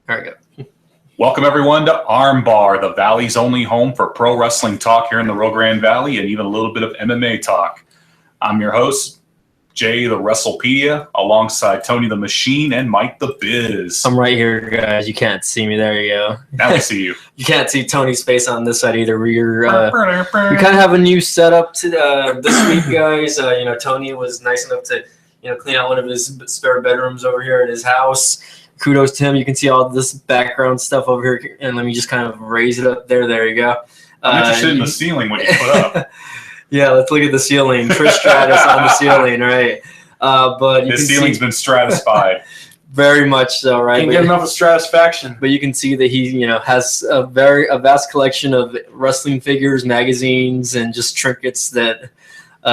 There we go. Welcome, everyone, to Armbar, the Valley's only home for pro wrestling talk here in the Rio Grande Valley and even a little bit of MMA talk. I'm your host, Jay the WrestlePedia, alongside Tony the Machine and Mike the Biz. I'm right here, guys. You can't see me. There you go. Now I see you. You can't see Tony's face on this side either. We kind of have a new setup to this week, guys. Tony was nice enough to clean out one of his spare bedrooms over here at his house. Kudos to him. You can see all this background stuff over here, and let me just kind of raise it up there. There you go. I'm interested in the ceiling what you put up. Yeah, let's look at the ceiling. Trish Stratus on the ceiling, right? But the ceiling's been stratified. Very much so, right? Can't get enough of satisfaction. But you can see that he, has a vast collection of wrestling figures, magazines, and just trinkets that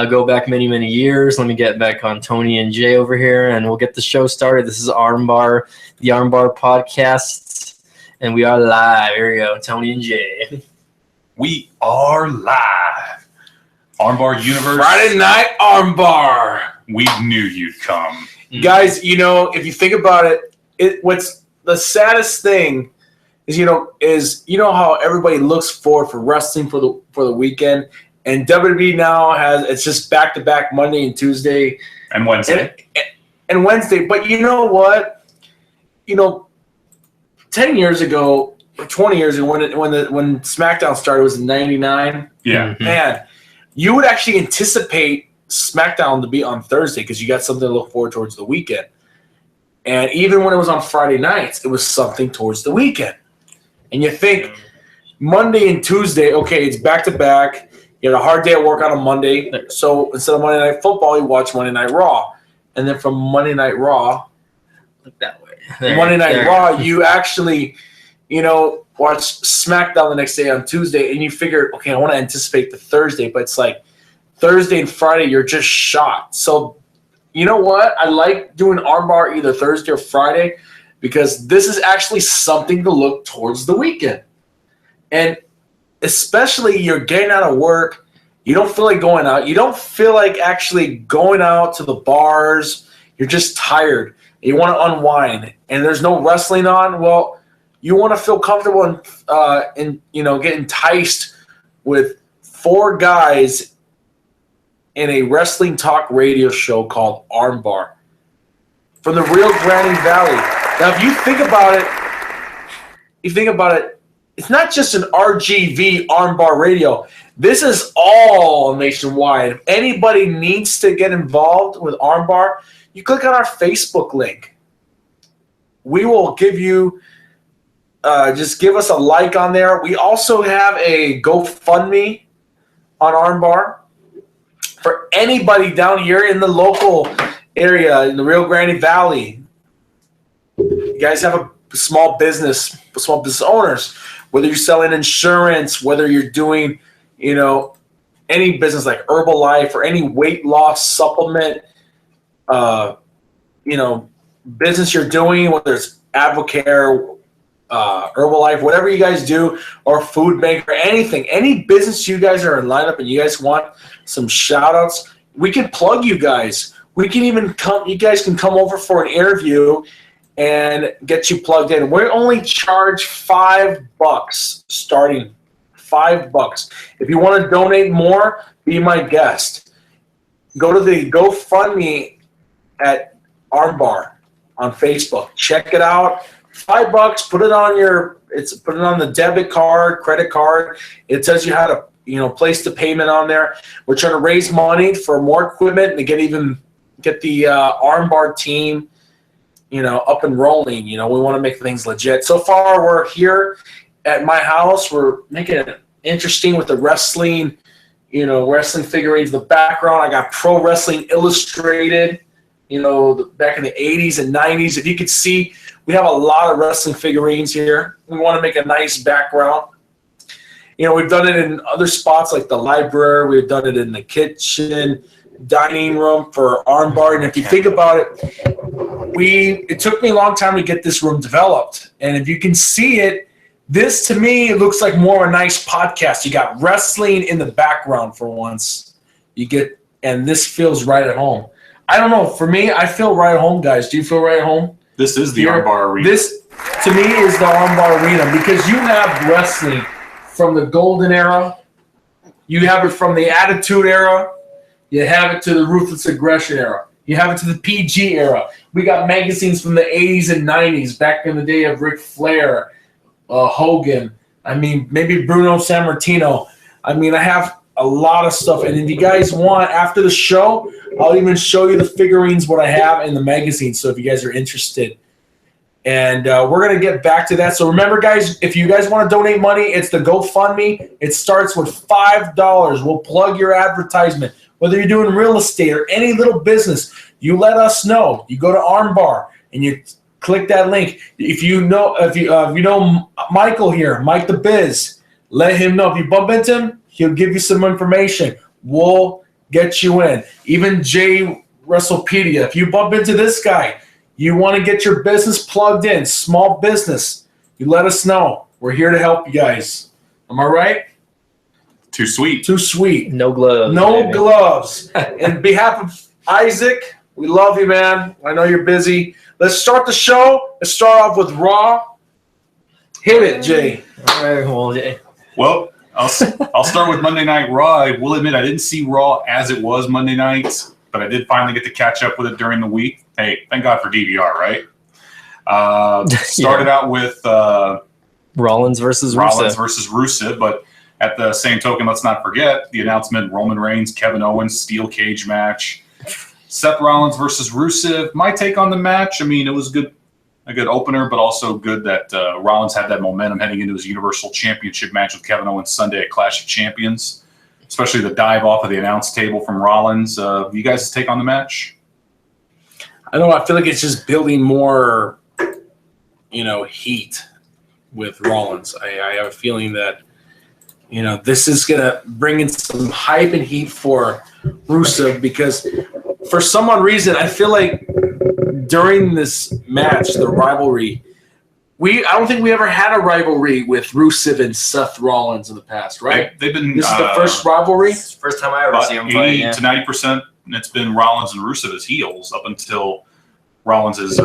go back many, many years. Let me get back on Tony and Jay over here, and we'll get the show started. This is Armbar, the Armbar podcast, and we are live. Here we go, Tony and Jay. We are live. Armbar Universe. Friday night Armbar. We knew you'd come. Guys, if you think about it, what's the saddest thing is, how everybody looks forward for wrestling for the weekend, and WWE now it's just back-to-back Monday and Tuesday. And Wednesday. And Wednesday. But you know what? 10 years ago, or 20 years ago, when SmackDown started, it was in 99. Yeah. Man, you would actually anticipate SmackDown to be on Thursday because you got something to look forward towards the weekend. And even when it was on Friday nights, it was something towards the weekend. And you think Monday and Tuesday, okay, it's back-to-back. You had a hard day at work on a Monday. So instead of Monday Night Football, you watch Monday Night Raw. And then from Monday Night Raw, look that way. Monday Night Raw, you actually, watch SmackDown the next day on Tuesday, and you figure, okay, I want to anticipate the Thursday, but it's like Thursday and Friday, you're just shot. So, you know what? I like doing Armbar either Thursday or Friday because this is actually something to look towards the weekend. And especially you're getting out of work, you don't feel like going out. You don't feel like actually going out to the bars. You're just tired. You want to unwind, and there's no wrestling on. Well, you want to feel comfortable and get enticed with four guys in a wrestling talk radio show called Armbar from the Rio Grande Valley. Now, if you think about it, it's not just an RGV Armbar radio. This is all nationwide. If anybody needs to get involved with Armbar, you click on our Facebook link. We will give you just give us a like on there. We also have a GoFundMe on Armbar for anybody down here in the local area in the Rio Grande Valley. You guys have a small business owners, whether you're selling insurance, whether you're doing, any business like Herbalife or any weight loss supplement, business you're doing, whether it's Advocare, Herbalife, whatever you guys do, or Food Bank or anything, any business you guys are in lineup and you guys want some shout outs, we can plug you guys. We can even you guys can come over for an interview and get you plugged in. We only charge $5 starting, $5. If you want to donate more, be my guest. Go to the GoFundMe at Armbar on Facebook. Check it out. $5. Put it on the debit card, credit card. It tells you how to place the payment on there. We're trying to raise money for more equipment and get the Armbar team up and rolling. We want to make things legit. So far, we're here at my house. We're making it interesting with the wrestling, wrestling figurines in the background. I got Pro Wrestling Illustrated, back in the 80s and 90s. If you could see, we have a lot of wrestling figurines here. We want to make a nice background. We've done it in other spots like the library. We've done it in the kitchen, dining room for Armbar. And if you think about it, it took me a long time to get this room developed. And if you can see it, this to me it looks like more of a nice podcast. You got wrestling in the background for once. And this feels right at home. I don't know. For me, I feel right at home, guys. Do you feel right at home? This is the Armbar Arena. to me is the Armbar Arena because you have wrestling from the golden era, you have it from the Attitude Era, you have it to the Ruthless Aggression era, you have it to the PG era. We got magazines from the 80s and 90s, back in the day of Ric Flair, Hogan. I mean, maybe Bruno Sammartino. I mean, I have a lot of stuff. And if you guys want, after the show, I'll even show you the figurines, what I have in the magazine. So if you guys are interested. And we're going to get back to that. So remember, guys, if you guys want to donate money, it's the GoFundMe. It starts with $5. We'll plug your advertisement. Whether you're doing real estate or any little business, you let us know. You go to Armbar and you click that link. If you know Michael here, Mike the Biz, let him know. If you bump into him, he'll give you some information. We'll get you in. Even Jay WrestlePedia, if you bump into this guy, you want to get your business plugged in, small business, you let us know. We're here to help you guys. Am I right? Too sweet. Too sweet. No gloves. No gloves. In behalf of Isaac, we love you, man. I know you're busy. Let's start the show. Let's start off with Raw. Hit it, Jay. All right, well, Jay. Well, I'll start with Monday Night Raw. I will admit I didn't see Raw as it was Monday night, but I did finally get to catch up with it during the week. Hey, thank God for DVR, right? Started out with Rollins versus Rusev, but at the same token, let's not forget the announcement: Roman Reigns, Kevin Owens, steel cage match. Seth Rollins versus Rusev. My take on the match, I mean, it was a good opener, but also good that Rollins had that momentum heading into his Universal Championship match with Kevin Owens Sunday at Clash of Champions, especially the dive off of the announce table from Rollins. You guys' take on the match? I know. I feel like it's just building more, heat with Rollins. I have a feeling that, this is going to bring in some hype and heat for Rusev because for some odd reason, I feel like during this match, the rivalry, I don't think we ever had a rivalry with Rusev and Seth Rollins in the past, right? They've been. This is the first rivalry? It's the first time I ever see them fight. 80 to 90%, it's been Rollins and Rusev as heels up until Rollins'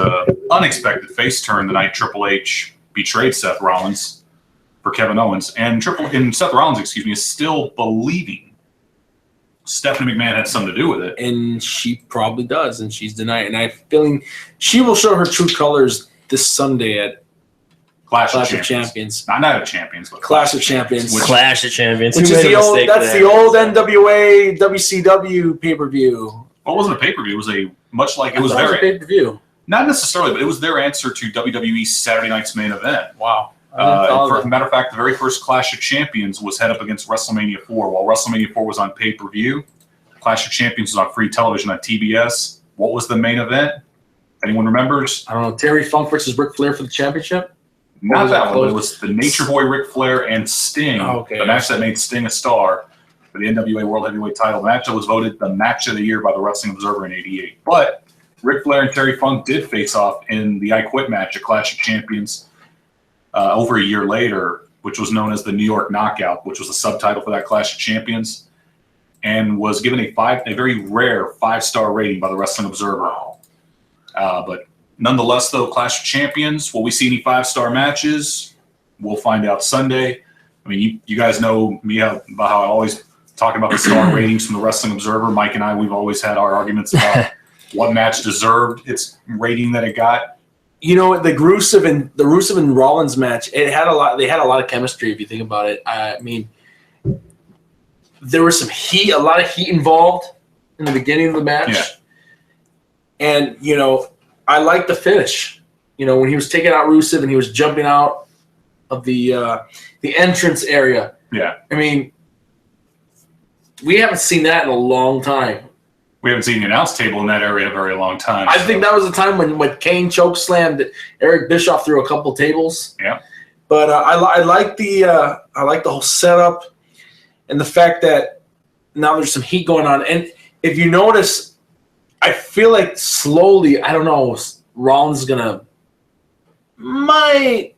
unexpected face turn the night Triple H betrayed Seth Rollins for Kevin Owens. And Seth Rollins, is still believing Stephanie McMahon had something to do with it. And she probably does, and she's denying it. And I'm feeling she will show her true colors this Sunday at Clash of Champions. Not at Champions, but Clash of Champions. Clash of Champions. Which is the old NWA WCW pay-per-view. Well, it wasn't a pay-per-view. It was it was their pay-per-view. Not necessarily, but it was their answer to WWE's Saturday Night's Main Event. Wow. Matter of fact, the very first Clash of Champions was head up against WrestleMania 4. While WrestleMania 4 was on pay-per-view, Clash of Champions was on free television on TBS. What was the main event? Anyone remembers? I don't know. Terry Funk versus Ric Flair for the championship? Not that one. It was the Nature Boy Ric Flair and Sting. Oh, okay. The match that made Sting a star for the NWA World Heavyweight title match that was voted the match of the year by the Wrestling Observer in '88. But Ric Flair and Terry Funk did face off in the I Quit match at Clash of Champions over a year later, which was known as the New York Knockout, which was the subtitle for that Clash of Champions, and was given a very rare 5-star rating by the Wrestling Observer. But nonetheless, though, Clash of Champions, will we see any 5-star matches? We'll find out Sunday. I mean, you guys know me about how I always talk about the star ratings from the Wrestling Observer. Mike and I, we've always had our arguments about what match deserved its rating that it got. The Rusev and Rollins match, they had a lot of chemistry if you think about it. I mean, there was a lot of heat involved in the beginning of the match. Yeah. And, I like the finish. When he was taking out Rusev and he was jumping out of the entrance area. Yeah. I mean, we haven't seen that in a long time. We haven't seen the announce table in that area in a very long time. I think that was the time when Kane chokeslammed Eric Bischoff through a couple tables. Yeah. But I like the whole setup and the fact that now there's some heat going on. And if you notice, I feel like slowly, I don't know, Rollins is might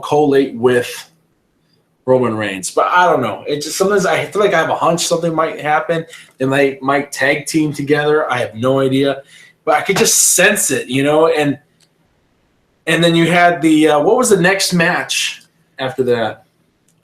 collate with Roman Reigns, but I don't know. It just sometimes I feel like I have a hunch something might happen, and they might tag team together. I have no idea, but I could just sense it, and And then you had the what was the next match after that?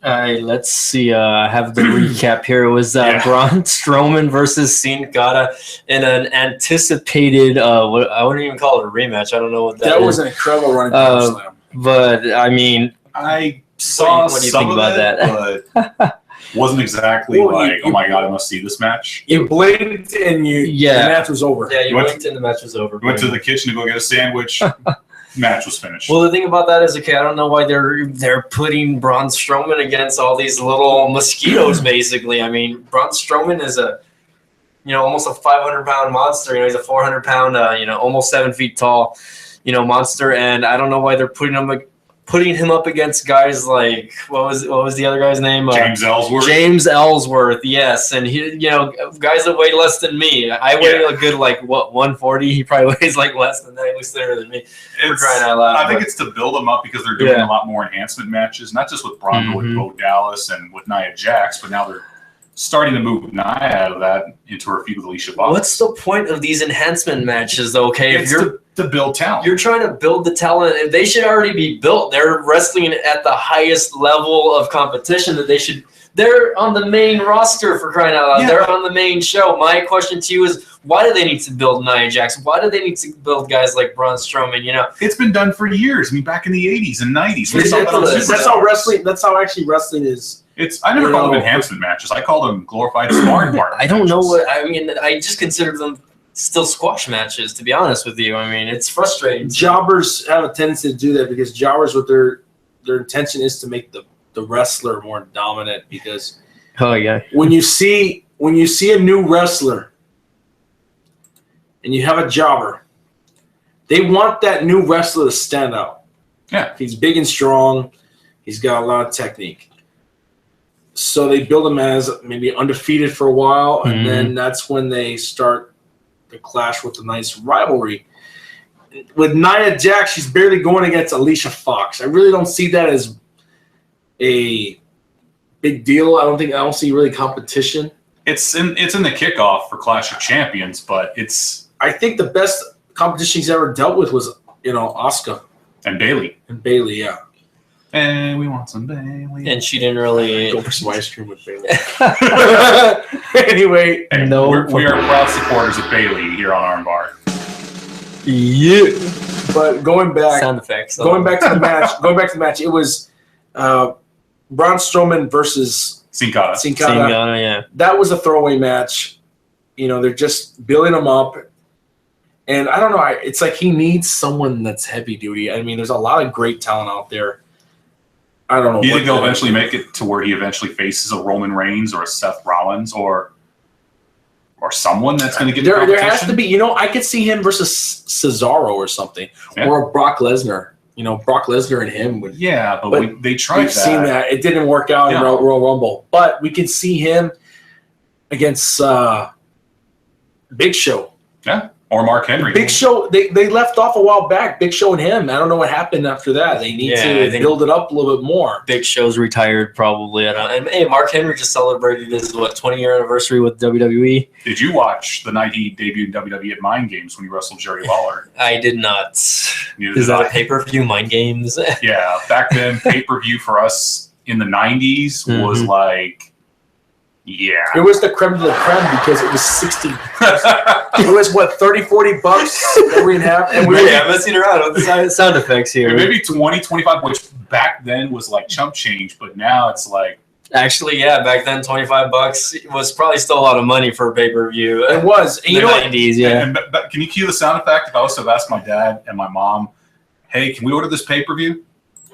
Let's see. I have the recap here. It was Braun Strowman versus Sin Cara in an anticipated. I wouldn't even call it a rematch. I don't know what that is. That was an incredible running power slam. But I mean, I saw what do you some think of about it, that? but wasn't exactly oh my god, I must see this match. You blinked and the match was over. Yeah, you blinked and the match was over. Went to the kitchen to go get a sandwich. Match was finished. Well, the thing about that is, okay, I don't know why they're putting Braun Strowman against all these little mosquitoes. Basically, I mean, Braun Strowman is almost a 500-pound monster. He's a 400-pound, almost 7 feet tall, monster. And I don't know why they're putting him up against guys like what was the other guy's name? James Ellsworth. James Ellsworth, yes, and he, guys that weigh less than me. I weigh a good 140. He probably weighs less than that. He looks thinner than me. For crying out loud. I think it's to build him up because they're doing a lot more enhancement matches, not just with Braun, but with Bo Dallas and with Nia Jax, but now they're starting to move Nia out of that into her feud with Alicia Fox. What's the point of these enhancement matches, though? Okay, if you're to build talent. You're trying to build the talent, and they should already be built. They're wrestling at the highest level of competition that they should. They're on the main roster, for crying out loud. Yeah. They're on the main show. My question to you is, why do they need to build Nia Jax? Why do they need to build guys like Braun Strowman? It's been done for years. I mean, back in the 80s and 90s. That's how wrestling. That's how actually wrestling is. I never called them enhancement matches. I called them glorified sparring partners. I don't know what I mean. I just consider them still squash matches, to be honest with you. I mean, it's frustrating. Jobbers have a tendency to do that because jobbers, what their intention is to make the wrestler more dominant. Because when you see a new wrestler and you have a jobber, they want that new wrestler to stand out. Yeah, he's big and strong. He's got a lot of technique. So they build him as maybe undefeated for a while, and then that's when they start the clash with a nice rivalry. With Nia Jax, she's barely going against Alicia Fox. I really don't see that as a big deal. I don't see really competition. It's in the kickoff for Clash of Champions, but I think the best competition he's ever dealt with was Asuka and Bayley. Yeah. And we want some Bayley. And she didn't really go for some ice cream with Bayley. Anyway, we are proud supporters of Bayley here on Armbar. Yeah. But going back, sound effects. Going back to the match. It was Braun Strowman versus Sin Cara. Yeah. That was a throwaway match. They're just building him up. And I don't know. It's like he needs someone that's heavy duty. I mean, there's a lot of great talent out there. I don't know. Do you think they'll eventually make it to where he eventually faces a Roman Reigns or a Seth Rollins or someone that's going to get there has to be. I could see him versus Cesaro or something, or Brock Lesnar. Brock Lesnar and him would. Yeah, but they tried. We've seen that. It didn't work out in Royal Rumble, but we can see him against Big Show. Yeah. Or Mark Henry. Big Show, they left off a while back. Big Show and him. I don't know what happened after that. They need to build it up a little bit more. Big Show's retired probably. And hey, Mark Henry just celebrated his 20-year anniversary with WWE. Did you watch the night he debuted in WWE at Mind Games when he wrestled Jerry Lawler? I did not. Is that a pay-per-view, Mind Games? Yeah, back then pay-per-view for us in the 90s was like. Yeah. It was the creme de la creme because it was 60. It was, $30, $40 that we have? And we were messing around with the sound effects here. Maybe 20, 25, which back then was like chump change, but now it's like. Actually, yeah, back then $25 was probably still a lot of money for a pay-per-view. It was. In the 90s, yeah. But can you cue the sound effect? If I was to have asked my dad and my mom, hey, can we order this pay-per-view?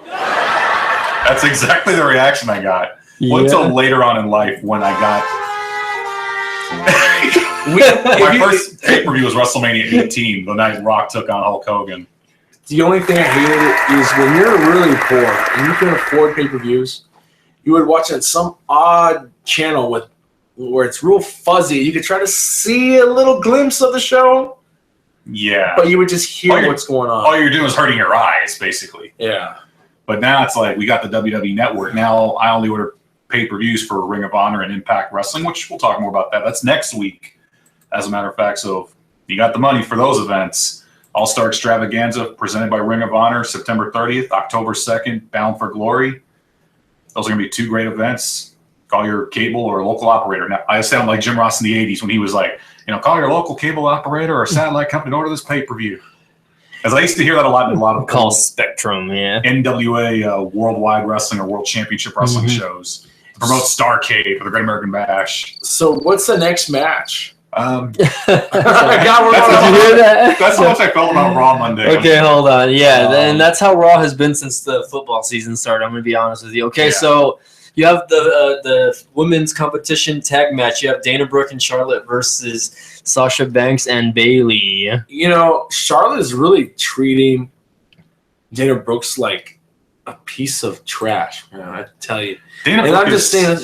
That's exactly the reaction I got. Well, until later on in life when I got my first pay-per-view was WrestleMania 18, the night Rock took on Hulk Hogan. The only thing I hated is when you're really poor and you can afford pay-per-views, you would watch it on some odd channel where it's real fuzzy. You could try to see a little glimpse of the show. Yeah. But you would just hear what's going on. All you're doing is hurting your eyes, basically. Yeah. But now it's like we got the WWE Network. Now I only order pay-per-views for Ring of Honor and Impact Wrestling, which we'll talk more about that. That's next week, as a matter of fact. So if you got the money for those events, All-Star Extravaganza presented by Ring of Honor, September 30th, October 2nd, Bound for Glory. Those are going to be 2 great events. Call your cable or local operator. Now, I sound like Jim Ross in the 80s when he was like, call your local cable operator or satellite company to order this pay-per-view. As I used to hear that a lot in a lot of call Spectrum, yeah. NWA Worldwide Wrestling or World Championship Wrestling shows. To promote Starrcade for the Great American Bash. So what's the next match? That's how much I felt about Raw Monday. Okay, hold on. Yeah, and that's how Raw has been since the football season started. I'm going to be honest with you. Okay, so you have the women's competition tag match. You have Dana Brooke and Charlotte versus Sasha Banks and Bayley. Charlotte is really treating Dana Brooks like a piece of trash, man. I tell you. I'm just saying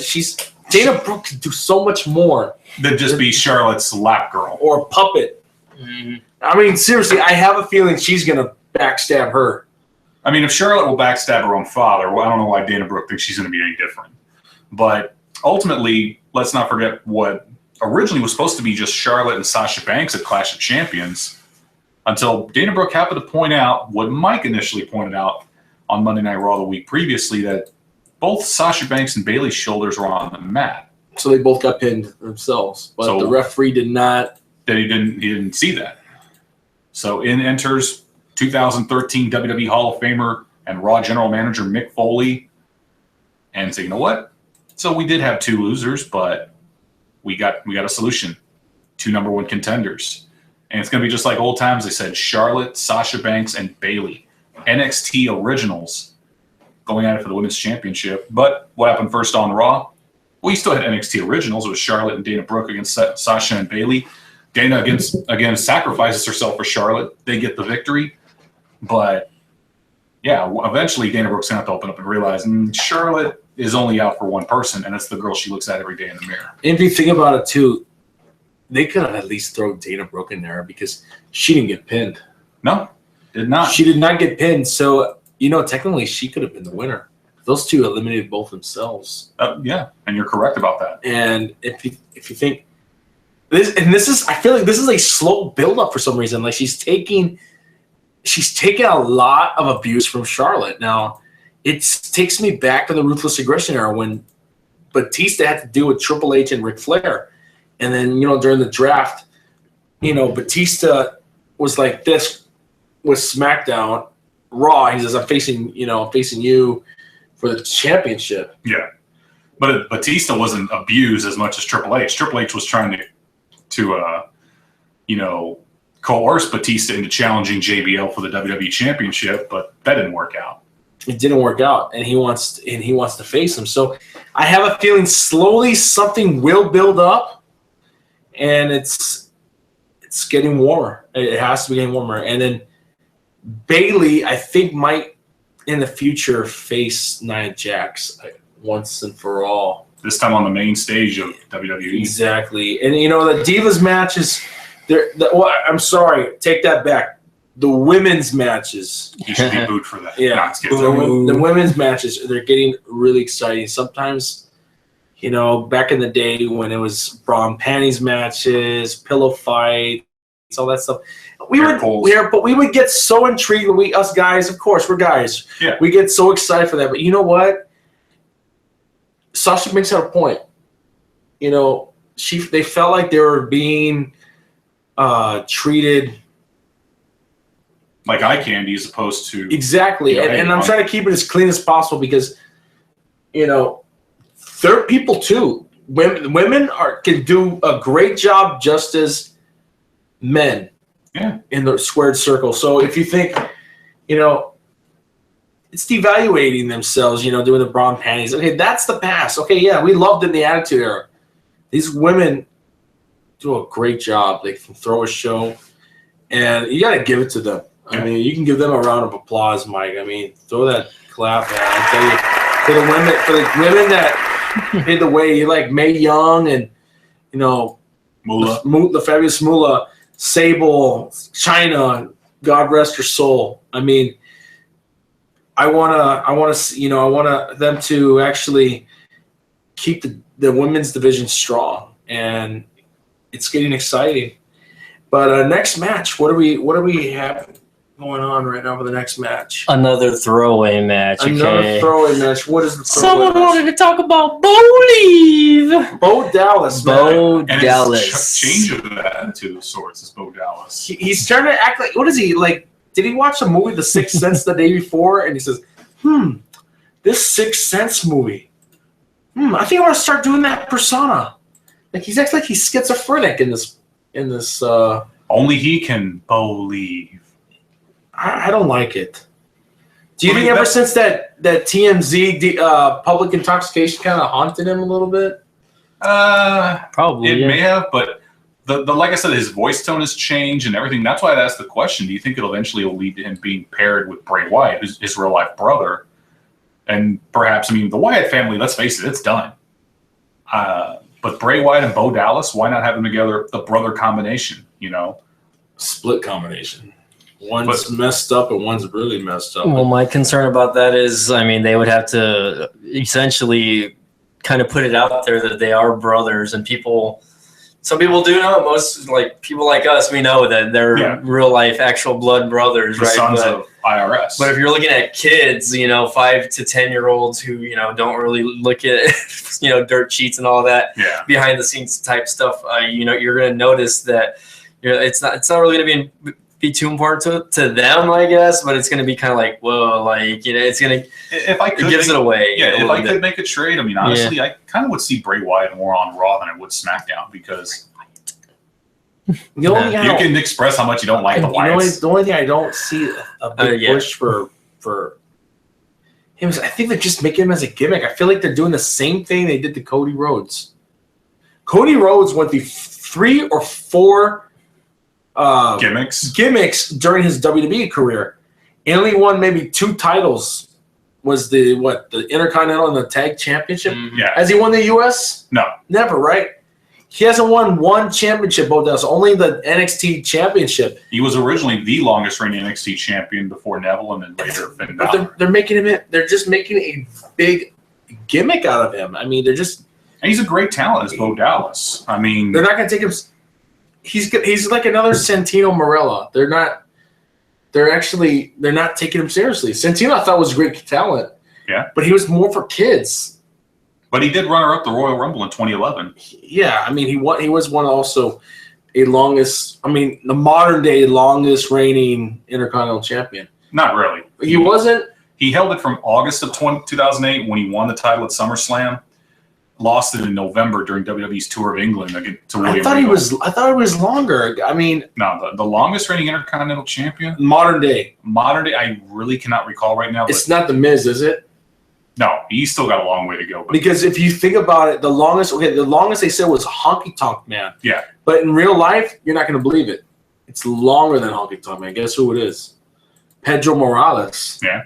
Dana Brooke can do so much more than just be Charlotte's lap girl or puppet. Mm-hmm. I mean, seriously, I have a feeling she's going to backstab her. I mean, if Charlotte will backstab her own father, well, I don't know why Dana Brooke thinks she's going to be any different. But ultimately, let's not forget what originally was supposed to be just Charlotte and Sasha Banks at Clash of Champions until Dana Brooke happened to point out what Mike initially pointed out on Monday Night Raw the week previously, that both Sasha Banks and Bayley's shoulders were on the mat. So they both got pinned themselves, but the referee did not. He didn't see that. So in enters 2013 WWE Hall of Famer and Raw General Manager Mick Foley, and say, you know what? So we did have 2 losers, but we got a solution. 2 number 1 contenders, and it's going to be just like old times. They said Charlotte, Sasha Banks, and Bayley, NXT originals, going at it for the women's championship. But what happened first on Raw? Well, you still had NXT originals. It was Charlotte and Dana Brooke against Sasha and Bayley. Dana again sacrifices herself for Charlotte. They get the victory. But yeah, eventually Dana Brooke's going to have to open up and realize Charlotte is only out for one person, and it's the girl she looks at every day in the mirror. And if you think about it too, they could have at least thrown Dana Brooke in there because she didn't get pinned. No, did not. She did not get pinned. So, technically she could have been the winner. Those 2 eliminated both themselves. Yeah, and you're correct about that. And if you think I feel like this is a slow build-up for some reason. Like she's taking a lot of abuse from Charlotte. Now, it takes me back to the Ruthless Aggression era when Batista had to deal with Triple H and Ric Flair. And then, during the draft, Batista was like this with SmackDown. Raw, he says, I'm facing you for the championship. Yeah. But Batista wasn't abused as much as Triple H. Triple H was trying to coerce Batista into challenging JBL for the WWE Championship, but that didn't work out. It didn't work out, and he wants to face him. So I have a feeling slowly something will build up, and it's getting warmer. It has to be getting warmer. And then Bayley, I think, might in the future face Nia Jax once and for all. This time on the main stage of WWE. Exactly. And, the Divas matches, I'm sorry, take that back. The women's matches. You should be booed for that. Yeah. The women's matches, they're getting really exciting. Sometimes, back in the day when it was bra and panties matches, pillow fights, all that stuff. We would get so intrigued. Us guys, of course, we're guys. Yeah. We get so excited for that. But you know what? Sasha makes that a point. They felt like they were being treated like eye candy as opposed to exactly. And I'm trying to keep it as clean as possible because they're people too. Women can do a great job just as men. Yeah. In the squared circle. So if you think, it's devaluating themselves, doing the bra and panties. Okay, that's the past. Okay, yeah, we loved in the Attitude Era. These women do a great job. They can throw a show, and you got to give it to them. Yeah. I mean, you can give them a round of applause, Mike. I mean, throw that clap, man. I tell you, for the women that hit the way, like Mae Young and Moolah, the fabulous Moolah. Sable, China, God rest her soul. I mean, I want them to actually keep the women's division strong, and it's getting exciting. But next match, what do we have going on right now for the next match? Another throwaway match. Another throwaway match. What is the throwaway Someone match? wanted to talk about Believe. Bo Dallas. Bo And Dallas. it's change of attitude of sorts is Bo Dallas. He's trying to act like, what is he like? Did he watch the movie The Sixth Sense the day before? And he says, this Sixth Sense movie. I think I want to start doing that persona. Like he's acting like he's schizophrenic in this. Only he can believe. I don't like it. Do you think ever since that TMZ public intoxication kind of haunted him a little bit? Probably. It may have, but the like I said, his voice tone has changed and everything. That's why I'd asked the question: do you think it'll eventually lead to him being paired with Bray Wyatt, his real life brother? And perhaps, I mean, the Wyatt family. Let's face it, it's done. But Bray Wyatt and Bo Dallas, why not have them together? The brother combination, Split combination. One's messed up and one's really messed up. Well, my concern about that is, I mean, they would have to essentially kind of put it out there that they are brothers, and some people do know. Most people like us, we know that they're real life, actual blood brothers, the right? sons of IRS. But if you're looking at kids, 5 to 10-year-olds who don't really look at dirt sheets and all that behind the scenes type stuff, you're going to notice that it's not really going to be too important to them, I guess, but it's going to be kind of like, whoa, it's going to, it gives it away. Yeah, if I could make a trade, I mean, honestly, I kind of would see Bray Wyatt more on Raw than I would SmackDown, because you can express how much you don't like the Wyatts. The only thing I don't see a big push for him is I think they're just making him as a gimmick. I feel like they're doing the same thing they did to Cody Rhodes. Cody Rhodes went through 3 or 4 gimmicks during his WWE career. He only won maybe 2 titles. Was the Intercontinental and the Tag Championship? Yeah. Has he won the US? No. Never, right? He hasn't won 1 championship, Bo Dallas, only the NXT championship. He was originally the longest reigning NXT champion before Neville, and then later Finn Balor. They're just making a big gimmick out of him. I mean, and he's a great talent as Bo Dallas. I mean, they're not going to take him. He's like another Santino Marella. They're not taking him seriously. Santino I thought was a great talent. Yeah. But he was more for kids. But he did runner up the Royal Rumble in 2011. Yeah, I mean he was one also the modern day longest reigning Intercontinental champion. Not really. He wasn't. He held it from August of 2008 when he won the title at SummerSlam. Lost it in November during WWE's tour of England to William Regal. I thought it was longer. I mean, no, the longest reigning Intercontinental champion. Modern day. I really cannot recall right now. It's not the Miz, is it? No, he's still got a long way to go. Because if you think about it, the longest they said was Honky Tonk Man. Yeah. But in real life, you're not going to believe it. It's longer than Honky Tonk Man. Guess who it is? Pedro Morales. Yeah.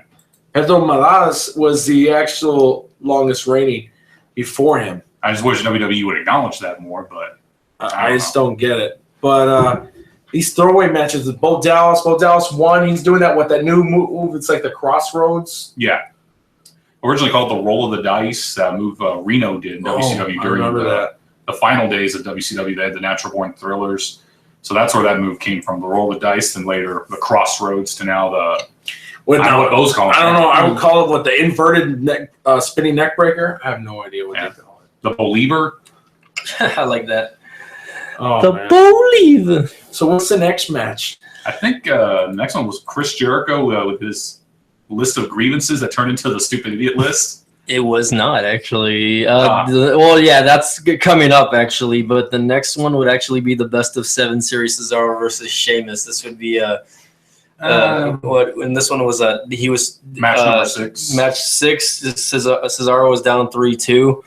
Pedro Morales was the actual longest reigning before him. I just wish WWE would acknowledge that more, but I just don't get it. But these throwaway matches with Bo Dallas won. He's doing that with that new move. It's like the Crossroads. Yeah. Originally called the Roll of the Dice, that move Reno did in WCW during the final days of WCW. They had the Natural Born Thrillers. So that's where that move came from, the Roll of the Dice, and later the Crossroads to now the... I don't know what those call it. I don't know. I would call it the inverted spinning neck breaker. I have no idea what they call it. The Believer. I like that. Oh, the Believer. So what's the next match? I think the next one was Chris Jericho with his list of grievances that turned into the stupid idiot list. It was not actually. That's coming up actually, but the next one would actually be the best of 7 series Cesaro versus Sheamus. This would be and this one was he was match number 6. Match 6. Cesaro was down 3-2.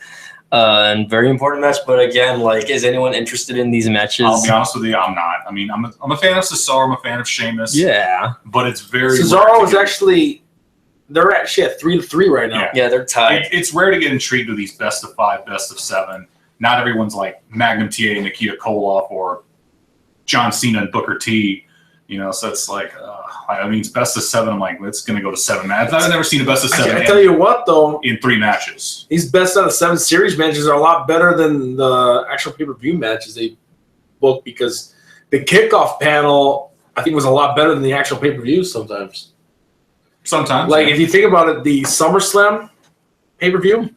And very important match, but again, is anyone interested in these matches? I'll be honest with you, I'm not. I mean, I'm a fan of Cesaro, I'm a fan of Sheamus. Yeah, but it's very Cesaro is actually. They're actually at 3-3 right now. Yeah, they're tied. It's rare to get intrigued with these best of 5, best of 7. Not everyone's like Magnum TA and Nikita Koloff or John Cena and Booker T. So it's it's best of 7. I'm like, it's going to go to 7 matches. I've never seen a best of 7. I tell you what, though, in 3 matches, these best out of 7 series matches are a lot better than the actual pay-per-view matches they book because the kickoff panel, I think, was a lot better than the actual pay-per-view sometimes. Sometimes. Like, if you think about it, the SummerSlam pay-per-view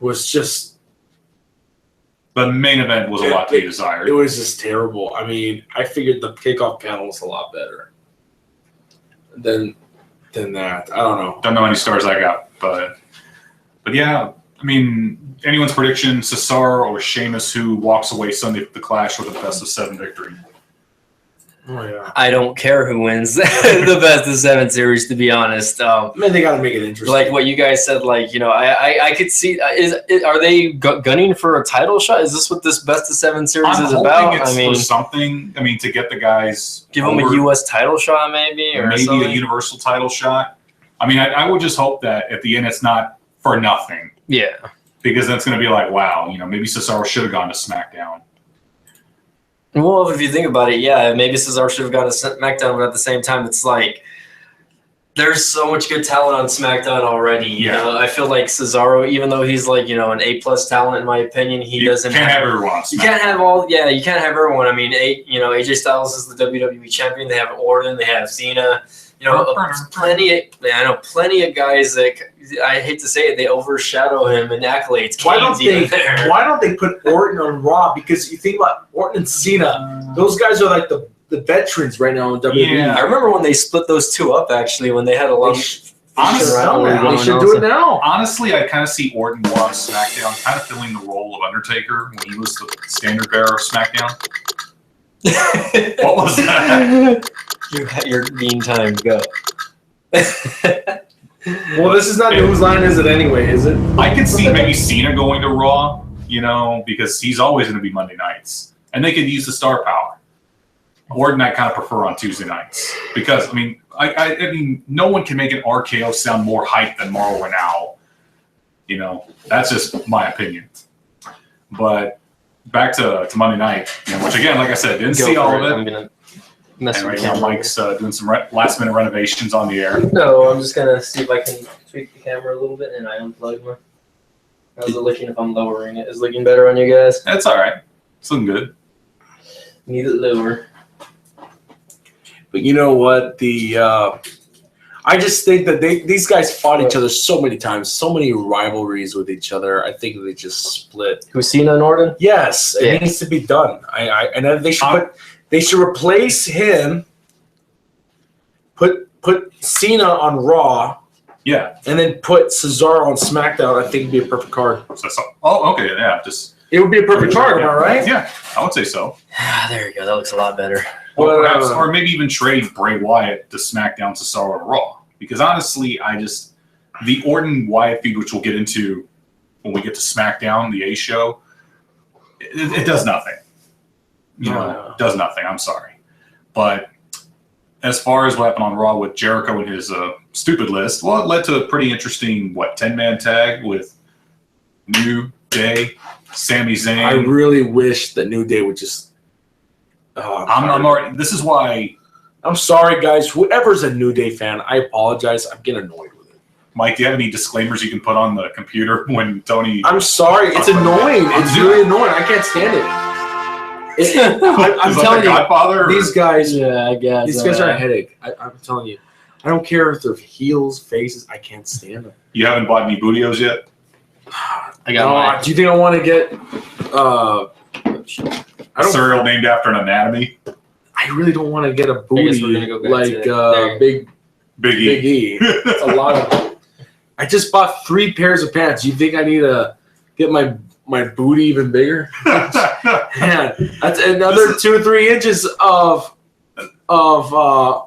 was just... The main event was a lot to be desired. It was just terrible. I mean, I figured the kickoff panel was a lot better than that. I don't know. Don't know any stars I got, but yeah, I mean, anyone's prediction, Cesaro or Sheamus, who walks away Sunday with the Clash with a best of 7 victory? Oh, yeah. I don't care who wins the best of 7 series, to be honest. Man, they got to make it interesting. Like what you guys said, like, you know, I could see. Are they gunning for a title shot? Is this what this best of 7 series is about? It's for something. I mean, to get the guys give them a U.S. title shot, maybe, or maybe something? a Universal title shot. I mean, I would just hope that at the end it's not for nothing. Yeah, because that's going to be like, wow, you know, maybe Cesaro should have gone to SmackDown. Well, if you think about it, yeah, maybe Cesaro should have gone to SmackDown, but at the same time, it's like there's so much good talent on SmackDown already. You know, I feel like Cesaro, even though he's like, you know, an A+ talent in my opinion, he doesn't have everyone on SmackDown. You can't have you can't have everyone. I mean, AJ Styles is the WWE champion. They have Orton, they have Cena. You know, plenty of guys that I hate to say it, they overshadow him in accolades. Why don't they put Orton on Raw? Because you think about Orton and Cena, those guys are like the veterans right now in WWE. Yeah, I remember when they split those two up. Actually, when they had a lot. They should do it now. Honestly, I kind of see Orton more on SmackDown, kind of filling the role of Undertaker when he was the standard bearer of SmackDown. What was that? You got your bean time. Go. Well, this is not whose line is it anyway, is it? I could see maybe Cena going to Raw, you know, because he's always going to be Monday nights. And they could use the star power. Orton, I kind of prefer on Tuesday nights. Because, I mean, I mean, no one can make an RKO sound more hype than Mauro Ranallo. You know, that's just my opinion. But back to Monday night, you know, which, again, like I said, didn't see all of it. I'm gonna mess and with right now, Mike's doing some last-minute renovations on the air. No, I'm just going to see if I can tweak the camera a little bit, and I unplug my... How's it looking if I'm lowering it? Is it looking better on you guys? That's all right. It's looking good. Need it lower. But you know what? I just think that these guys fought each other so many times, so many rivalries with each other. I think they just split. Who's Cena and Orton? Yes, it needs to be done. And then they should replace him. Put Cena on Raw. Yeah. And then put Cesaro on SmackDown. I think it'd be a perfect card. Oh, okay, yeah. It would be a perfect card, am I right? Yeah, I would say so. There you go. That looks a lot better. Or perhaps, or maybe even trade Bray Wyatt to SmackDown, Cesaro to Raw. Because honestly, the Orton Wyatt feud, which we'll get into when we get to SmackDown, the A show, it does nothing. You know, it does nothing. I'm sorry. But as far as what happened on Raw with Jericho and his stupid list, well, it led to a pretty interesting, 10-man tag with New Day, Sami Zayn. I really wish that New Day would just... I'm already. This is why. I'm sorry, guys. Whoever's a New Day fan, I apologize. I'm getting annoyed with it. Mike, do you have any disclaimers you can put on the computer when Tony? I'm sorry. It's annoying. It's really annoying. I can't stand it. I'm telling you, Godfather, these guys. Yeah, I guess these guys are a headache. I'm telling you. I don't care if they're heels, faces. I can't stand them. You haven't bought any Bootios yet? I got. Do you think I want to get? Cereal named after an anatomy. I really don't want to get a booty like Big E. It's a lot of. I just bought 3 pairs of pants. You think I need to get my booty even bigger? Man, that's another 2 or 3 inches of a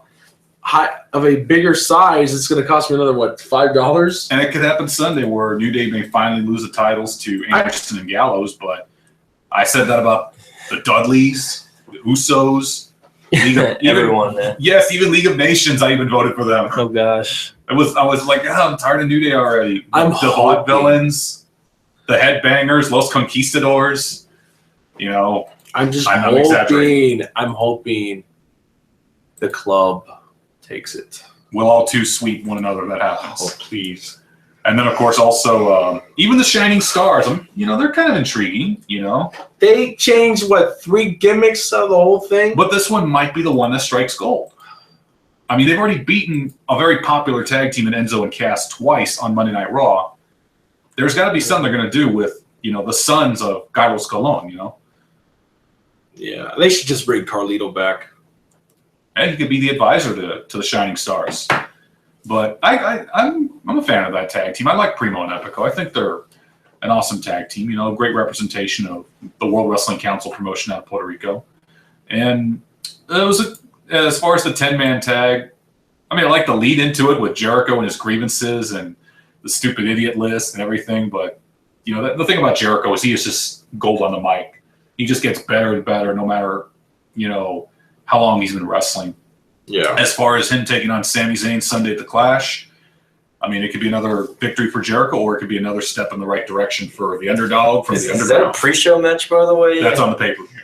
bigger size. It's going to cost me another $5? And it could happen Sunday where New Day may finally lose the titles to Anderson and Gallows. But I said that about the Dudleys, the Usos, everyone. Yes, even League of Nations. I even voted for them. Oh gosh, I was like, I'm tired of New Day already. I'm the Vaudevillains, the Headbangers, Los Conquistadors. You know, I'm hoping the club takes it. We'll all two sweep one another. That happens. Oh, please. And then, of course, also even the Shining Stars, they're kind of intriguing, They changed, 3 gimmicks of the whole thing? But this one might be the one that strikes gold. I mean, they've already beaten a very popular tag team in Enzo and Cass twice on Monday Night Raw. There's got to be something they're going to do with, the sons of Carlos Colon, Yeah, they should just bring Carlito back. And he could be the advisor to the Shining Stars. But I'm a fan of that tag team. I like Primo and Epico. I think they're an awesome tag team. Great representation of the World Wrestling Council promotion out of Puerto Rico. And it was as far as the 10-man tag, I like the lead into it with Jericho and his grievances and the stupid idiot list and everything. But the thing about Jericho is he is just gold on the mic. He just gets better and better no matter how long he's been wrestling. Yeah. As far as him taking on Sami Zayn Sunday at the Clash, it could be another victory for Jericho, or it could be another step in the right direction for the underdog. Is that a pre-show match, by the way? That's on the pay-per-view.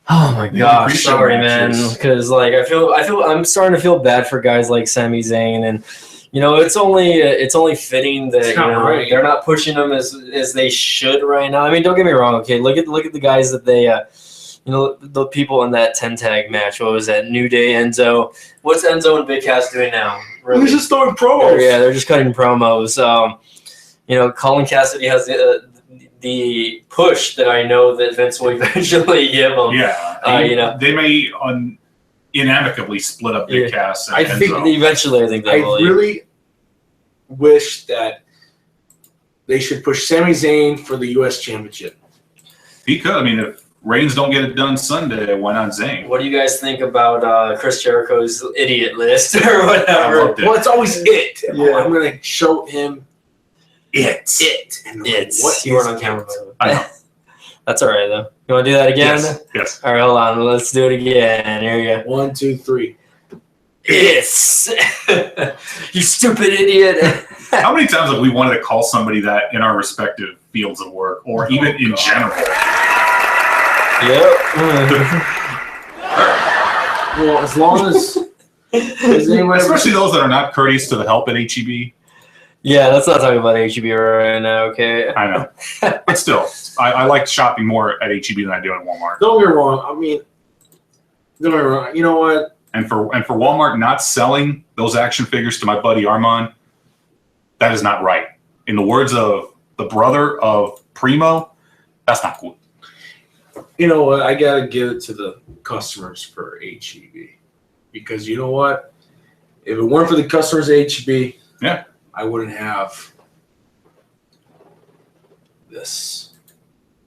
Oh my gosh, sorry, man. Because I'm starting to feel bad for guys like Sami Zayn, and it's only fitting that right. They're not pushing them as they should right now. Don't get me wrong. Okay, look at the guys that they. The people in that 10-tag match. What was that? New Day, Enzo. What's Enzo and Big Cass doing now? Really? He's just throwing promos. They're just cutting promos. Colin Cassidy has the push that I know that Vince will eventually give him. Yeah. They may inamicably split up Big Cass and Enzo. I think they will. I really wish that they should push Sami Zayn for the U.S. Championship. He could. If Reigns don't get it done Sunday, why not Zayn? What do you guys think about Chris Jericho's idiot list or whatever? Well, it's always it. Yeah. I'm going to show him it. What you weren't on camera. I know. That's all right, though. You want to do that again? Yes. All right, hold on. Let's do it again. Here you go. 1, 2, 3. It's you stupid idiot. How many times have we wanted to call somebody that in our respective fields of work, or even in general? Yep. Well, as long as especially those that are not courteous to the help at HEB. Yeah, let's not talk about HEB right now, okay? I know. But still, I like shopping more at HEB than I do at Walmart. Don't get me wrong. Don't get me wrong. You know what? And for Walmart not selling those action figures to my buddy Armand, that is not right. In the words of the brother of Primo, that's not cool. You know what? I got to give it to the customers for HEB. Because you know what? If it weren't for the customers at HEB, I wouldn't have this.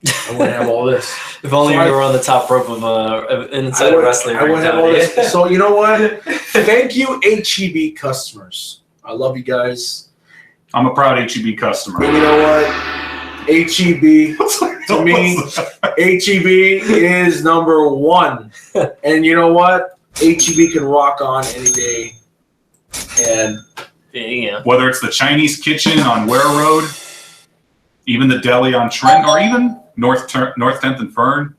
I wouldn't have all this. If only you were on the top rope of inside wrestling. I wouldn't have all this. So you know what? Thank you, HEB customers. I love you guys. I'm a proud HEB customer. And you know what? HEB, to me, HEB is number 1. And you know what? HEB can rock on any day. And whether it's the Chinese kitchen on Ware Road, even the deli on Trent, or even North 10th and Fern,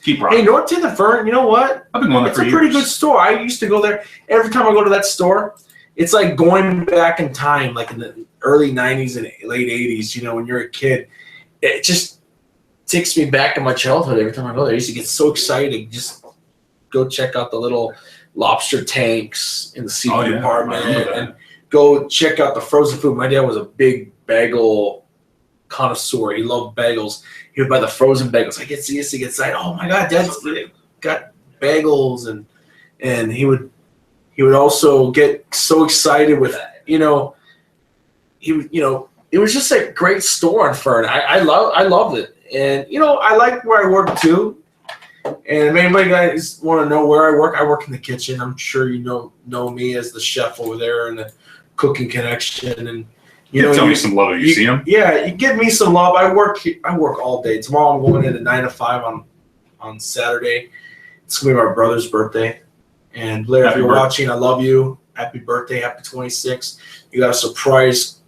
keep rocking. Hey, North 10th and Fern, you know what? I've been going there for years. It's a pretty good store. I used to go there. Every time I go to that store, it's like going back in time, like in the early 90s and late 80s, when you're a kid. It just takes me back to my childhood every time I go there. I used to get so excited. Just go check out the little lobster tanks in the seafood department and go check out the frozen food. My dad was a big bagel connoisseur. He loved bagels. He would buy the frozen bagels. I used to get excited. Oh my God, Dad's got bagels, and he would also get so excited with it was just a great store in Fern. I loved it, and I like where I work too. And if anybody guys want to know where I work in the kitchen. I'm sure you know me as the chef over there and the cooking connection. And tell me some love if you see him. Yeah, you give me some love. I work all day. Tomorrow I'm going in at 9 to 5 on Saturday. It's gonna be my brother's birthday. And Blair, if you're watching, I love you. Happy birthday, happy 26th. You got a surprise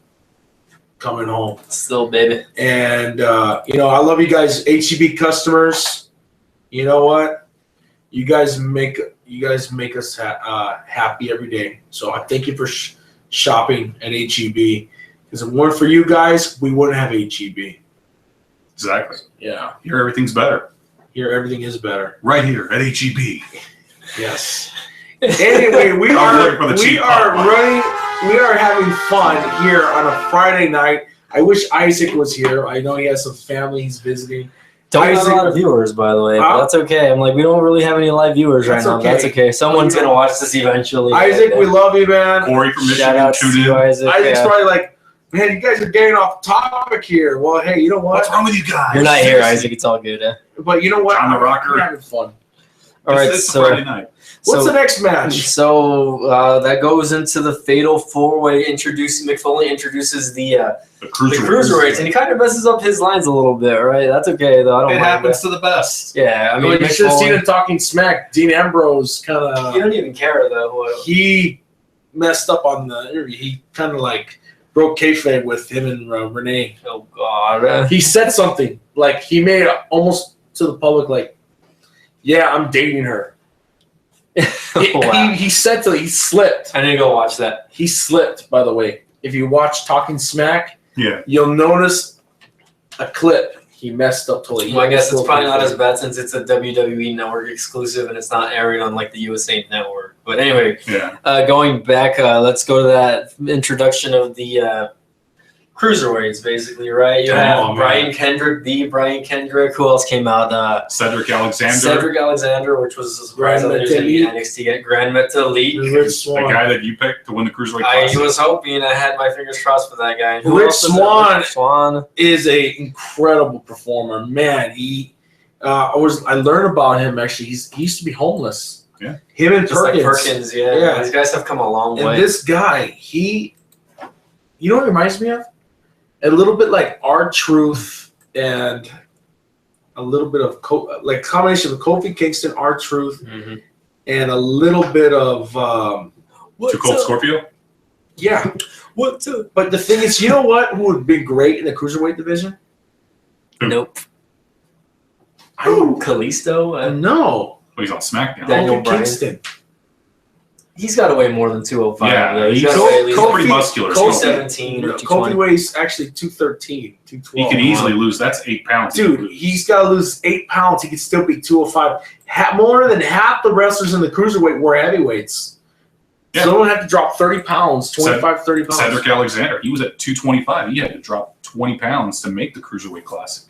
coming home. Still, baby. And I love you guys, HEB customers. You know what? You guys make us happy every day. So I thank you for shopping at HEB, Because if it weren't for you guys, we wouldn't have HEB. Exactly. Yeah. Here, everything's better. Here, everything is better. Right here at HEB. Yes. Anyway, we are having fun here on a Friday night. I wish Isaac was here. I know he has some family he's visiting. Don't have a lot of viewers, by the way, but that's okay. I'm like, we don't really have any live viewers right now. That's okay. Someone's gonna watch this eventually. Isaac, we love you, man. Corey from Shout Michigan, out to you, Isaac. Isaac's probably like, man, you guys are getting off topic here. Well, hey, you know what? What's wrong with you guys? You're not here, Isaac. It's all good. But you know what? John the Rocker. We're having fun. All right, It's Friday night. What's the next match? So that goes into the fatal four-way. Mick Foley introduces the cruiserweights, and he kind of messes up his lines a little bit, right? That's okay, though. I don't It mind happens that. to the best. Yeah, I mean, You Mick should have Foley, seen him talking smack. Dean Ambrose kind he of. don't even care, though. He messed up on the interview. He kind of like broke kayfabe with him and Renee. Oh, God. He said something like he made it almost to the public like, "Yeah, I'm dating her." Wow. He said to he slipped. I need to go watch that. He slipped, by the way. If you watch Talking Smack, Yeah. you'll notice a clip. He messed up totally. Well, I guess it's probably not as bad since it's a WWE Network exclusive and it's not airing on like the USA Network. But anyway, Yeah. going back, let's go to that introduction of the cruiserweights, basically, right? You have Brian Kendrick, the Brian Kendrick. Who else came out? Cedric Alexander. Cedric Alexander, which was a surprise that he was going to be NXT. Grand Metalik. The guy that you picked to win the Cruiserweight Classic. I was hoping. I had my fingers crossed for that guy. Rich Swann is an incredible performer. Man, I learned about him, actually. He used to be homeless. Yeah. Him and Just Perkins. like Perkins, yeah. These guys have come a long way. And this guy, you know what he reminds me of? A little bit like R-Truth and a little bit of combination of Kofi Kingston, R-Truth, and a little bit of Too Cold Scorpio? Yeah. But the thing is, you know what? Who would be great in the cruiserweight division? Nope. Kalisto? No. Well, he's on SmackDown. Daniel Kofi Bryan. Kingston. He's got to weigh more than 205. Yeah, he's he's got to weigh at least pretty muscular. 217 or 220. Kofi weighs actually 213, 212. He can easily lose. That's 8 pounds. Dude, he's got to lose 8 pounds. He can still be 205. More than half the wrestlers in the cruiserweight were heavyweights. Yeah. Someone had to drop 30 pounds, 25, 30 pounds. Cedric Alexander, he was at 225. He had to drop 20 pounds to make the Cruiserweight Classic.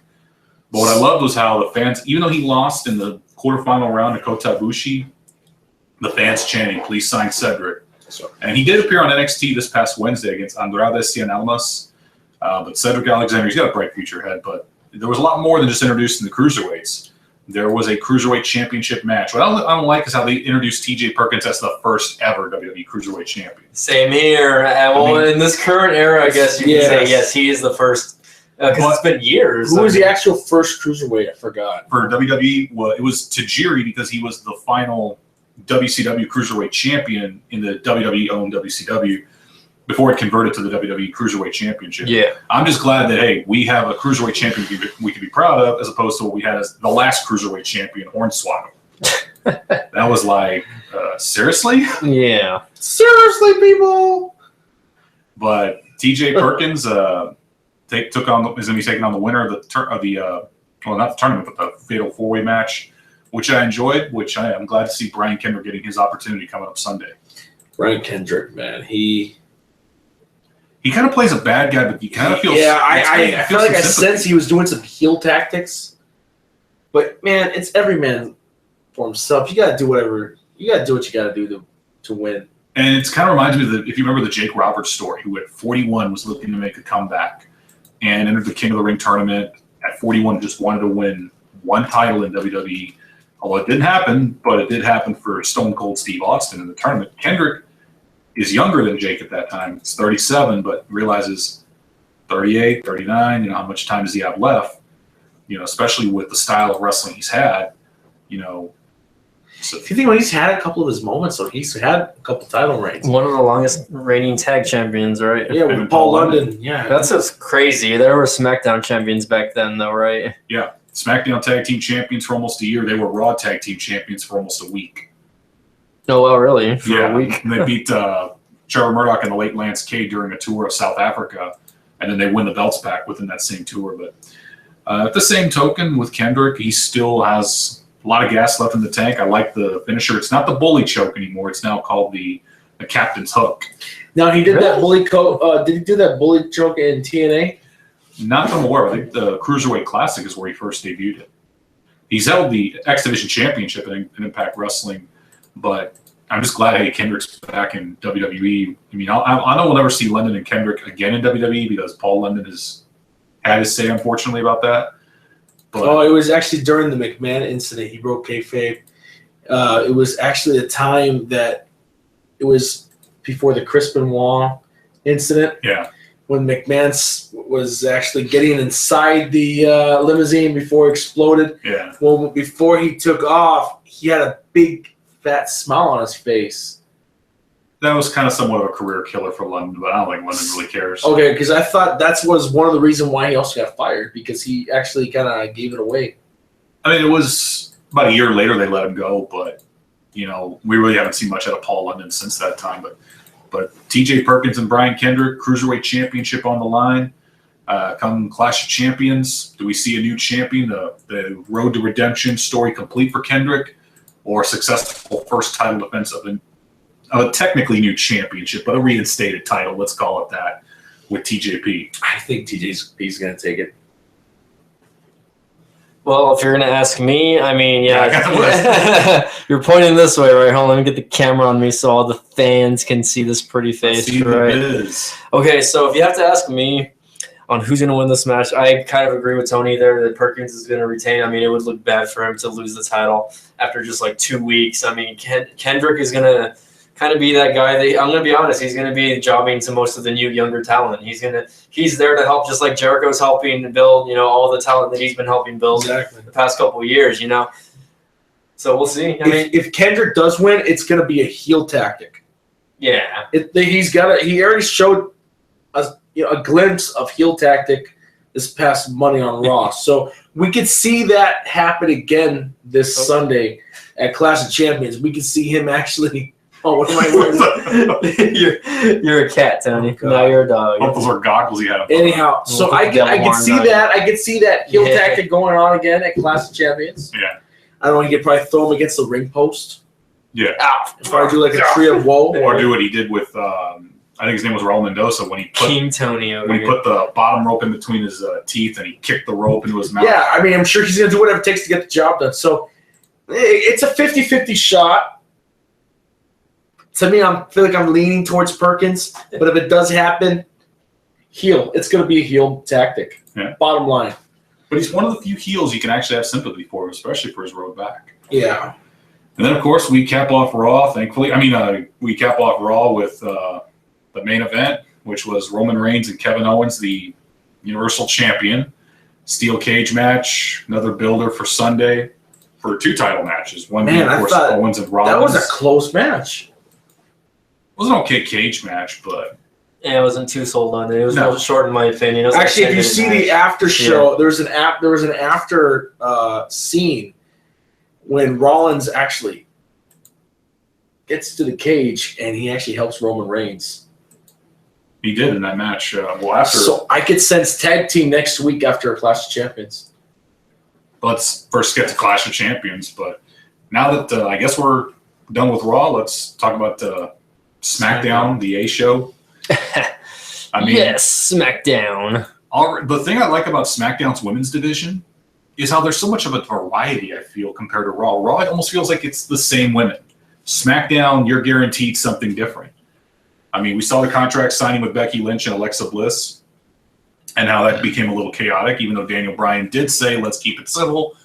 But what I loved was how the fans, even though he lost in the quarterfinal round to Kota Ibushi, the fans chanting, "Please sign Cedric." And he did appear on NXT this past Wednesday against Andrade Cien Almas. But Cedric Alexander, he's got a bright future ahead. But there was a lot more than just introducing the Cruiserweights. There was a Cruiserweight Championship match. What I don't like is how they introduced TJ Perkins as the first ever WWE Cruiserweight Champion. Same here. In this current era, I guess you can say, yes, he is the first. Because it's been years. Who was the actual first Cruiserweight? I forgot. For WWE, it was Tajiri because he was the final WCW Cruiserweight Champion in the WWE-owned WCW before it converted to the WWE Cruiserweight Championship. Yeah. I'm just glad that, hey, we have a Cruiserweight Champion we can be proud of as opposed to what we had as the last Cruiserweight Champion, Hornswoggle. That was like, seriously? Yeah. Seriously, people? But TJ Perkins is going to be taking on the winner of the not the tournament, but the Fatal 4-Way match, which I enjoyed, which I'm glad to see Brian Kendrick getting his opportunity coming up Sunday. Brian Kendrick, man, he kind of plays a bad guy, but you kind of feel I feel like I sense he was doing some heel tactics. But man, it's every man for himself. You got to do whatever you got to do. What you got to do to win. And it kind of reminds me of if you remember the Jake Roberts story, who at 41 was looking to make a comeback and entered the King of the Ring tournament. At 41, just wanted to win one title in WWE. Although it didn't happen, but it did happen for Stone Cold Steve Austin in the tournament. Kendrick is younger than Jake at that time. He's 37, but realizes 38, 39, how much time does he have left? Especially with the style of wrestling he's had, So if you think he's had a couple of his moments, so he's had a couple title reigns. One of the longest reigning tag champions, right? Yeah, with Paul London. Yeah. That's just crazy. There were SmackDown champions back then, though, right? Yeah. SmackDown Tag Team Champions for almost a year. They were Raw Tag Team Champions for almost a week. Oh, well, really? For a week? And they beat Trevor Murdoch and the late Lance Cade during a tour of South Africa. and then they win the belts back within that same tour. But at the same token, with Kendrick, he still has a lot of gas left in the tank. I like the finisher. It's not the bully choke anymore. It's now called the captain's hook. Now he did that bully did he do that bully choke in TNA? Not that I'm aware of. I think the Cruiserweight Classic is where he first debuted it. He's held the X Division Championship in Impact Wrestling, but I'm just glad hey Kendrick's back in WWE. I mean, I know we'll never see London and Kendrick again in WWE because Paul London has had his say, unfortunately, about that. But, it was actually during the McMahon incident. He broke kayfabe. It was actually a time that it was before the Chris Benoit incident. Yeah. When McMahon was actually getting inside the limousine before it exploded. Yeah. Well, before he took off, he had a big fat smile on his face. That was kind of somewhat of a career killer for London, but I don't think London really cares. Okay, because I thought that was one of the reasons why he also got fired, because he actually kind of gave it away. I mean, it was about a year later they let him go, but, you know, we really haven't seen much out of Paul London since that time. But T.J. Perkins and Brian Kendrick, Cruiserweight Championship on the line. Come Clash of Champions, do we see a new champion? The Road to Redemption story complete for Kendrick, or a successful first title defense of a technically new championship, but a reinstated title, let's call it that, with TJP? I think TJP's going to take it. Well, if you're going to ask me, I mean, I got the list. You're pointing this way, right? Hold on, let me get the camera on me so all the fans can see this pretty face, right? It is. Okay, so if you have to ask me on who's going to win this match, I kind of agree with Tony there that Perkins is going to retain. I mean, it would look bad for him to lose the title after just like 2 weeks. I mean, Kendrick is going to kind of be that guy that, I'm going to be honest, he's going to be jobbing to most of the new younger talent. He's there to help, just like Jericho's helping build, you know, all the talent that he's been helping build the past couple of years, you know. So we'll see. I mean, if Kendrick does win, it's going to be a heel tactic. Yeah. He already showed a glimpse of heel tactic this past Monday on Raw. So we could see that happen again this Sunday at Clash of Champions. We could see him actually. Oh, what am I wearing? You're a cat, Tony. Oh, now you're a dog. Hope those are goggles he had. Anyhow, so I can see that. I can see that heel tactic going on again at Clash of Champions. Yeah. I don't know. He could probably throw him against the ring post. Yeah. If I do like a tree of woe. Or do what he did with, I think his name was Raul Mendoza, when he put King Tony over when he here. put the bottom rope in between his teeth and he kicked the rope into his mouth. Yeah, I mean, I'm sure he's going to do whatever it takes to get the job done. So it's a 50-50 shot. To me, I feel like I'm leaning towards Perkins, but if it does happen, heel. It's going to be a heel tactic. Yeah. Bottom line. But he's one of the few heels you can actually have sympathy for, especially for his road back. Yeah. And then, of course, we cap off Raw, thankfully. We cap off Raw with the main event, which was Roman Reigns and Kevin Owens, the Universal Champion. Steel cage match, another builder for Sunday for 2 title matches. One being, of course, Owens and Rollins. That was a close match. It was an okay cage match, but Yeah, it wasn't too sold on it. It was a little short in my opinion. It was Actually, like if you 10-minute see match. the after show, there was an after scene when Rollins actually gets to the cage and he actually helps Roman Reigns. he did in that match. After So I could sense tag team next week after Clash of Champions. let's first get to Clash of Champions. But now that I guess we're done with Raw, let's talk about SmackDown, the A show. I mean, yes, SmackDown. The thing I like about SmackDown's women's division is how there's so much of a variety, I feel, compared to Raw. Raw, it almost feels like it's the same women. SmackDown, you're guaranteed something different. I mean, we saw the contract signing with Becky Lynch and Alexa Bliss and how that became a little chaotic, even though Daniel Bryan did say, let's keep it civil.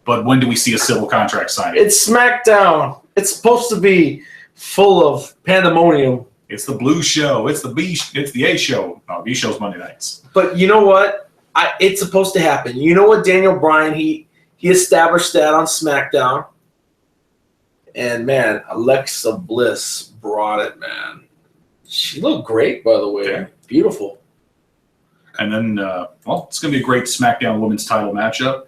But when do we see a civil contract signing? It's SmackDown. It's supposed to be full of pandemonium. It's the Blue Show. It's the A Show. No, B Show's Monday nights. But you know what? It's supposed to happen. You know what, Daniel Bryan, he established that on SmackDown. And, man, Alexa Bliss brought it, man. She looked great, by the way. Yeah. Beautiful. And then, it's going to be a great SmackDown women's title matchup.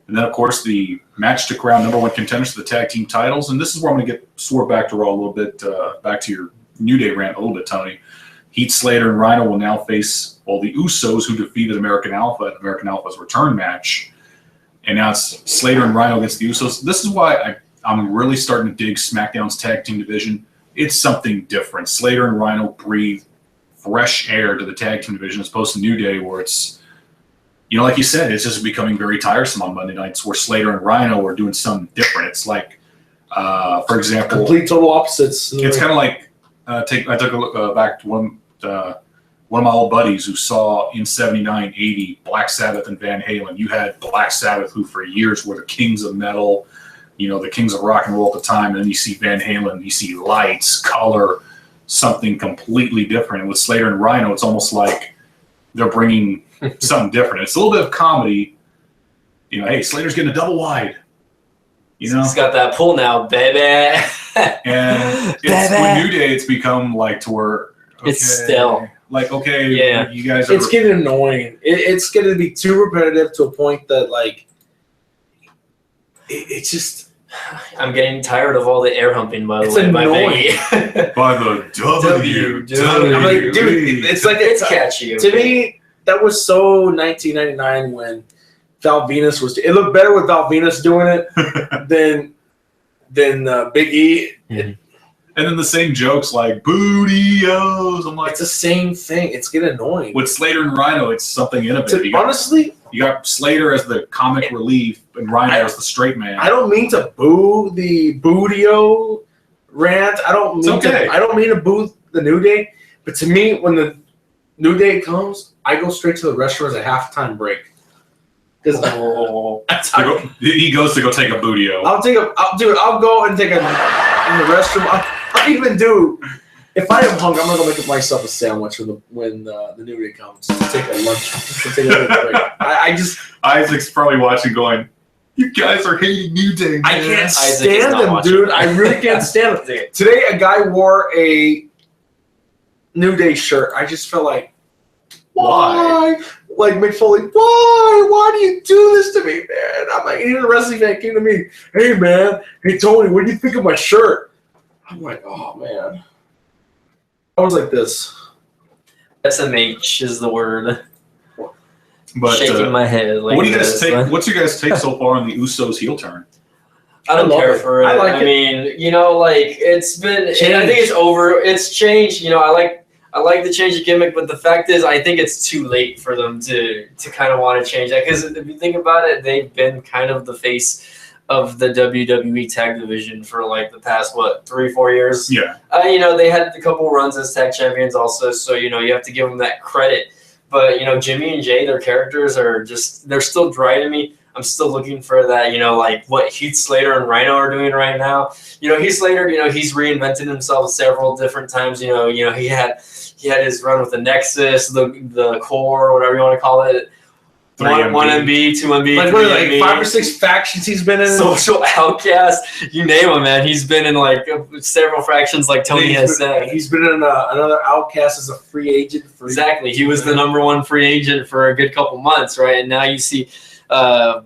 And then, of course, the match to crown number 1 contenders for the tag team titles. And this is where I'm going to get swore back to Raw a little bit, back to your New Day rant a little bit, Tony. Heath Slater and Rhino will now face, well, the Usos, who defeated American Alpha at American Alpha's return match. And now it's Slater and Rhino against the Usos. This is why I'm really starting to dig SmackDown's tag team division. It's something different. Slater and Rhino breathe fresh air to the tag team division as opposed to New Day, where it's, like you said, it's just becoming very tiresome on Monday nights where Slater and Rhino are doing something different. It's like, for example, complete total opposites. It's kind of like I took a look back to one of my old buddies who saw in 79, 80 Black Sabbath and Van Halen. You had Black Sabbath, who for years were the kings of metal, the kings of rock and roll at the time, and then you see Van Halen, you see lights, color, something completely different. And with Slater and Rhino, it's almost like they're bringing something different. It's a little bit of comedy. Hey, Slater's getting a double wide. He's got that pull now, baby. And with New Day, it's become like to where it's still like, okay, yeah, you guys are. It's getting annoying. It's getting to be too repetitive to a point that like it's just. I'm getting tired of all the air humping, by the it's way. Annoying. By the W. I'm like, dude, it's catchy. To me, that was so 1999 when Val Venus was. It looked better with Val Venus doing it than Big E. Mm-hmm. And then the same jokes like booty-os. I'm like, it's the same thing. It's getting annoying. With Slater and Rhino, it's something innovative. Honestly, you got Slater as the comic relief and Rhino as the straight man. I don't mean to boo the Bootio rant. I don't mean to boo the New Day. But to me, when the New Day comes, I go straight to the restroom as a halftime break. Because he goes to go take a Bootio. I'll go and take a in the restroom. I'll even do. If I am hungry, I'm gonna go make myself a sandwich when the New Day comes to take a lunch. To take a little break. Isaac's probably watching, going, "You guys are hating New Day, man." I can't stand them, dude. I really can't stand them. Today, a guy wore a New Day shirt. I just felt like, why? Like Mick Foley, why? Why do you do this to me, man? I'm like, even the wrestling fan came to me, hey man, hey Tony, what do you think of my shirt? I'm like, oh man. I was like this. SMH is the word. But shaking my head. Like what do you guys take? What's your guys' take so far on the Usos heel turn? I don't care for it. I mean, it's been. I think it's over. It's changed. I like the change of gimmick, but the fact is, I think it's too late for them to kind of want to change that. Because if you think about it, they've been kind of the face of the WWE tag division for like the past 3-4 years. Yeah. They had a couple runs as tag champions also, so you have to give them that credit. But Jimmy and Jay, their characters they're still dry to me. I'm still looking for that, like what Heath Slater and Rhino are doing right now. Heath Slater, he's reinvented himself several different times. He had his run with the Nexus, the Core, whatever you want to call it. 1 MB, 2 MB, like 5 or 6 factions he's been in. Social Outcast, you name him, man. He's been in like several fractions, like Tony has said. He's been in another Outcast as a free agent. Exactly, he was the #1 free agent for a good couple months, right? And now you see. Now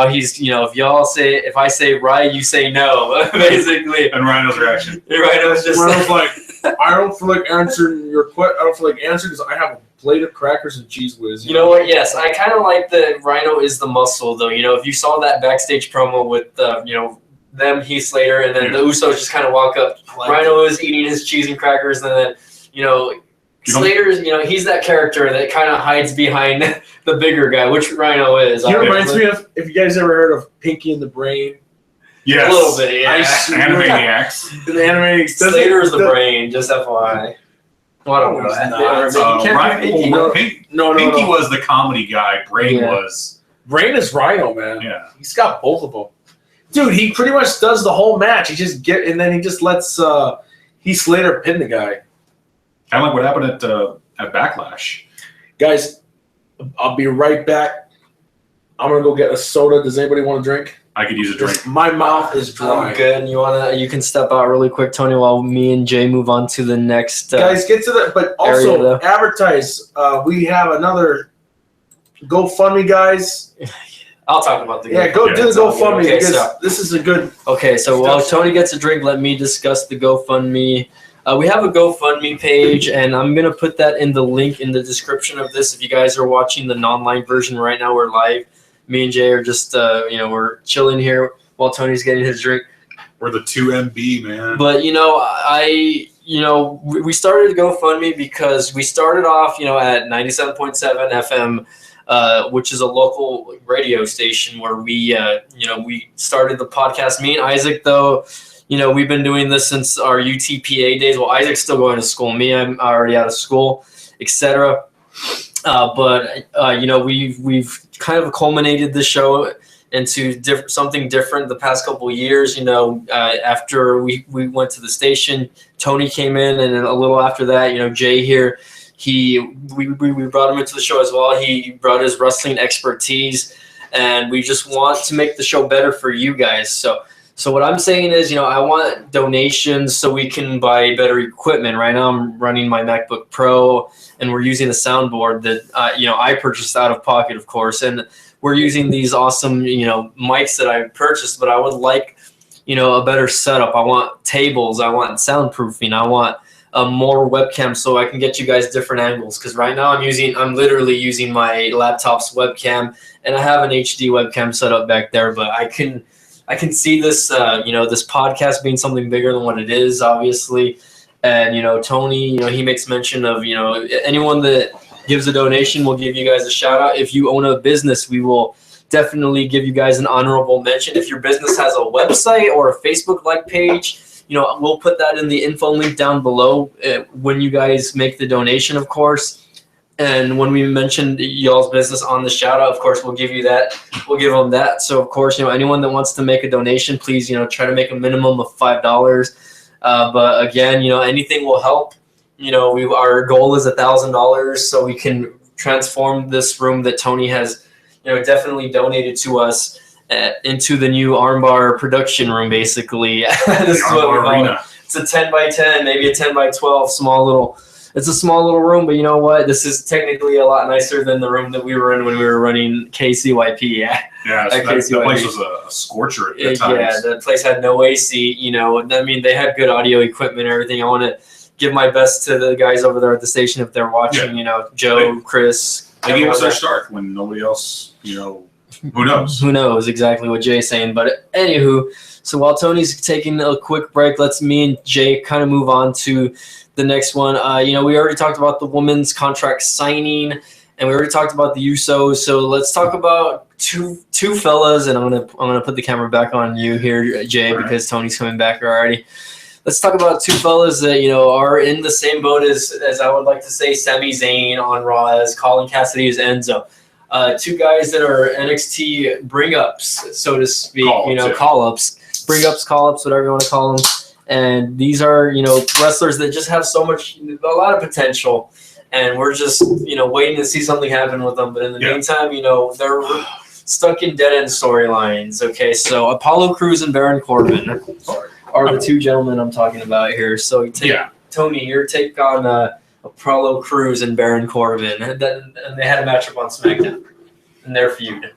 he's, if I say right, you say no, basically. And Rhino's reaction. Rhino's just like, I don't feel like answering your question. I don't feel like answering because I have a plate of crackers and cheese whiz. You know what? Yes, I kind of like that Rhino is the muscle, though. If you saw that backstage promo with, them, Heath Slater, and then the Usos just kind of walk up. Rhino is eating his cheese and crackers, and then, Slater's, he's that character that kind of hides behind the bigger guy, which Rhino is. He reminds me of, if you guys ever heard of Pinky and the Brain. Yes. A little bit, yeah. Animaniacs. The Animaniacs. Slater is the brain, just FYI. Pinky was the comedy guy. Brain is Rhino, man. Yeah. He's got both of them. Dude, he pretty much does the whole match. He just lets Heath Slater pin the guy. Kind of like what happened at Backlash. Guys, I'll be right back. I'm gonna go get a soda. Does anybody want to drink? I could use a drink. My mouth is dry. I'm good. You can step out really quick, Tony, while me and Jay move on to the next. Guys, get to that. But also advertise. We have another GoFundMe, guys. I'll talk about the do the GoFundMe because this is a good. Okay, so while Tony gets a drink, let me discuss the GoFundMe. We have a GoFundMe page, and I'm going to put that in the link in the description of this. If you guys are watching the non-live version right now, we're live. Me and Jay are just, we're chilling here while Tony's getting his drink. We're the 2MB, man. But, we started GoFundMe because we started off, at 97.7 FM, which is a local radio station where we started the podcast. Me and Isaac, though, we've been doing this since our UTPA days. Well, Isaac's still going to school. Me, I'm already out of school, etc. We've kind of culminated the show into something different the past couple of years. After we went to the station, Tony came in, and then a little after that, Jay here, we brought him into the show as well. He brought his wrestling expertise, and we just want to make the show better for you guys. So what I'm saying is, I want donations so we can buy better equipment. Right now I'm running my MacBook Pro, and we're using a soundboard that, I purchased out of pocket, of course. And we're using these awesome, mics that I purchased, but I would like, a better setup. I want tables. I want soundproofing. I want more webcams so I can get you guys different angles. Because right now I'm literally using my laptop's webcam, and I have an HD webcam set up back there, but I can see this, this podcast being something bigger than what it is, obviously. And, Tony, he makes mention of, anyone that gives a donation, we'll give you guys a shout out. If you own a business, we will definitely give you guys an honorable mention. If your business has a website or a Facebook-like page, we'll put that in the info link down below when you guys make the donation, of course. And when we mentioned y'all's business on the shout out, of course, we'll give you that. We'll give them that. So, of course, anyone that wants to make a donation, please, try to make a minimum of $5. But again, anything will help. Our goal is $1,000 so we can transform this room that Tony has, definitely donated to us into the new Armbar production room, basically. This is what we call it. It's a 10 by 10, maybe a 10 by 12, It's a small little room, but you know what? This is technically a lot nicer than the room that we were in when we were running KCYP. Yeah, that place was a scorcher at times. Yeah, the place had no AC. They had good audio equipment and everything. I want to give my best to the guys over there at the station if they're watching. Yeah. Joe, Chris. They gave us their start when nobody else. Who knows? Who knows exactly what Jay's saying? But anywho, so while Tony's taking a quick break, let's me and Jay kind of move on to the next one. We already talked about the women's contract signing, and we already talked about the Usos. So let's talk about two fellas, and I'm gonna put the camera back on you here, Jay, because Tony's coming back already. Let's talk about two fellas that are in the same boat as I would like to say Sami Zayn on Raw, as Colin Cassidy as Enzo. Two guys that are NXT bring-ups, so to speak. Call-ups, bring-ups, call-ups, whatever you want to call them. And these are, wrestlers that just have a lot of potential, and we're just, waiting to see something happen with them. But in the meantime, they're stuck in dead-end storylines. Okay, so Apollo Crews and Baron Corbin are the two gentlemen I'm talking about here. So Tony, your take on Apollo Crews and Baron Corbin, and they had a matchup on SmackDown in their feud.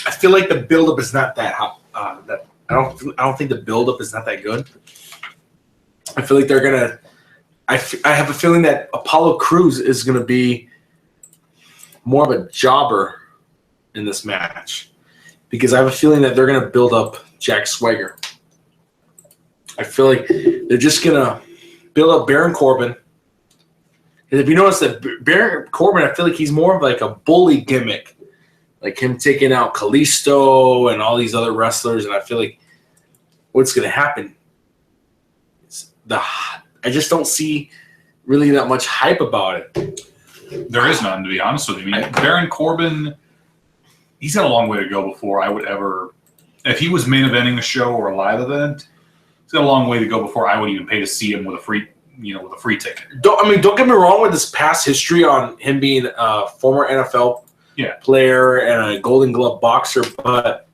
I feel like the build-up is not that hot. I don't think the build-up is not that good. I feel like they're gonna. I have a feeling that Apollo Crews is gonna be more of a jobber in this match, because I have a feeling that they're gonna build up Jack Swagger. I feel like they're just gonna build up Baron Corbin. And if you notice that Baron Corbin, I feel like he's more of like a bully gimmick, like him taking out Kalisto and all these other wrestlers. And I feel like what's going to happen is I just don't see really that much hype about it. There is none, to be honest with you. Baron Corbin, he's got a long way to go before I would ever, if he was main eventing a show or a live event, he's got a long way to go before I would even pay to see him with a free ticket. Don't get me wrong with this past history on him being a former NFL player and a Golden Glove boxer, but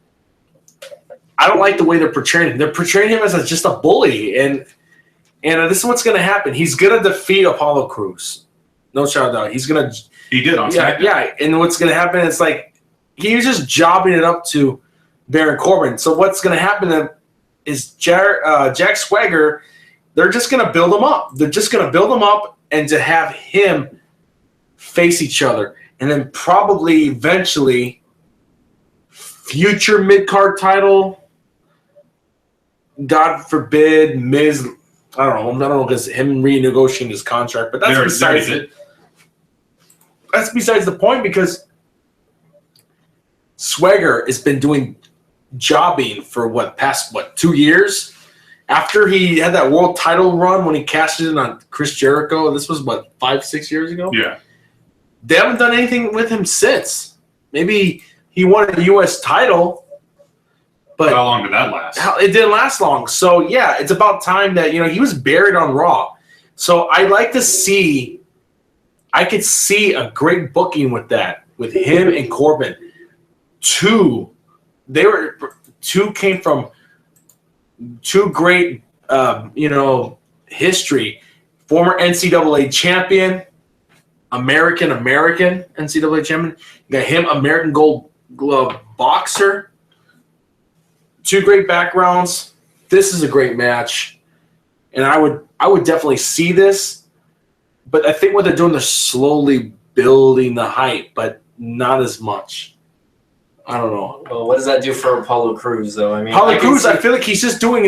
I don't like the way they're portraying him. They're portraying him as just a bully, and this is what's going to happen. He's going to defeat Apollo Crews. No shout out. He did on SmackDown. Yeah, and what's going to happen is like he's just jobbing it up to Baron Corbin. So what's going to happen is Jack Swagger, they're just going to build them up. They're just going to build them up and to have him face each other. And then probably eventually future mid-card title, God forbid, Miz, I don't know, because him renegotiating his contract, but that's besides the point because Swagger has been doing jobbing for past 2 years? After he had that world title run when he cashed in on Chris Jericho, this was 5-6 years ago? Yeah. They haven't done anything with him since. Maybe he won a U.S. title, but how long did that last? It didn't last long. So, yeah, it's about time that, he was buried on Raw. So I'd like to see – I could see a great booking with that, with him and Corbin. Two came from two great, history. Former NCAA champion, American NCAA champion. You got him, American Gold Glove boxer. Two great backgrounds. This is a great match, and I would definitely see this. But I think what they're doing, they're slowly building the hype, but not as much. I don't know. Well, what does that do for Apollo Crews, though? I mean, Cruz, I feel like he's just doing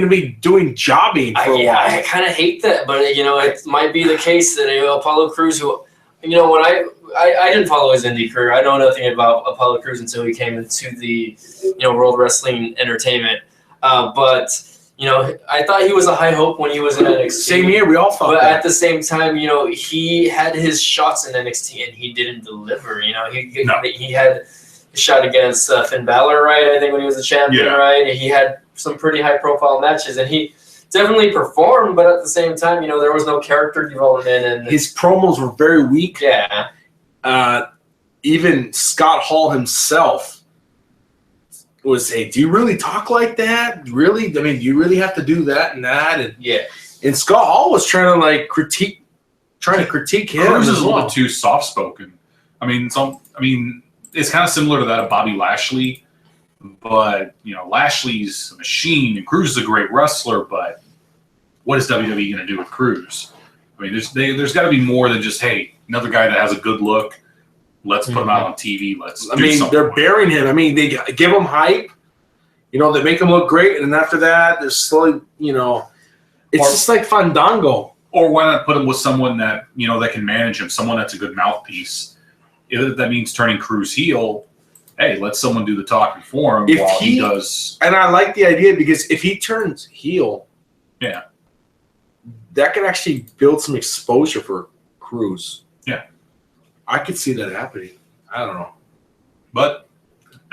jobbing for a while. I kind of hate that, but it might be the case that Apollo Crews, who, when I didn't follow his indie career, I know nothing about Apollo Crews until he came into the World Wrestling Entertainment. But I thought he was a high hope when he was in NXT. Same here, we all thought that. But at the same time, he had his shots in NXT and he didn't deliver. He had a shot against Finn Balor, right? I think when he was a champion, right? He had some pretty high-profile matches, and he definitely performed. But at the same time, there was no character development, and his promos were very weak. Yeah. Even Scott Hall himself was saying, "Do you really talk like that? Really? I mean, do you really have to do that and that?" And and Scott Hall was trying to critique him. Cruz is a little too soft-spoken. I mean, it's kind of similar to that of Bobby Lashley, but Lashley's a machine and Cruz is a great wrestler. But what is WWE going to do with Cruz? I mean, there's got to be more than just, hey, another guy that has a good look. Let's put him out on TV. They're burying him. I mean, they give him hype. They make him look great, and then after that, they're slowly, it's just like Fandango. Or why not put him with someone that that can manage him, someone that's a good mouthpiece. If that means turning Cruz heel, hey, let someone do the talking for him while he does. And I like the idea because if he turns heel, that can actually build some exposure for Cruz. Yeah. I could see that happening. I don't know. But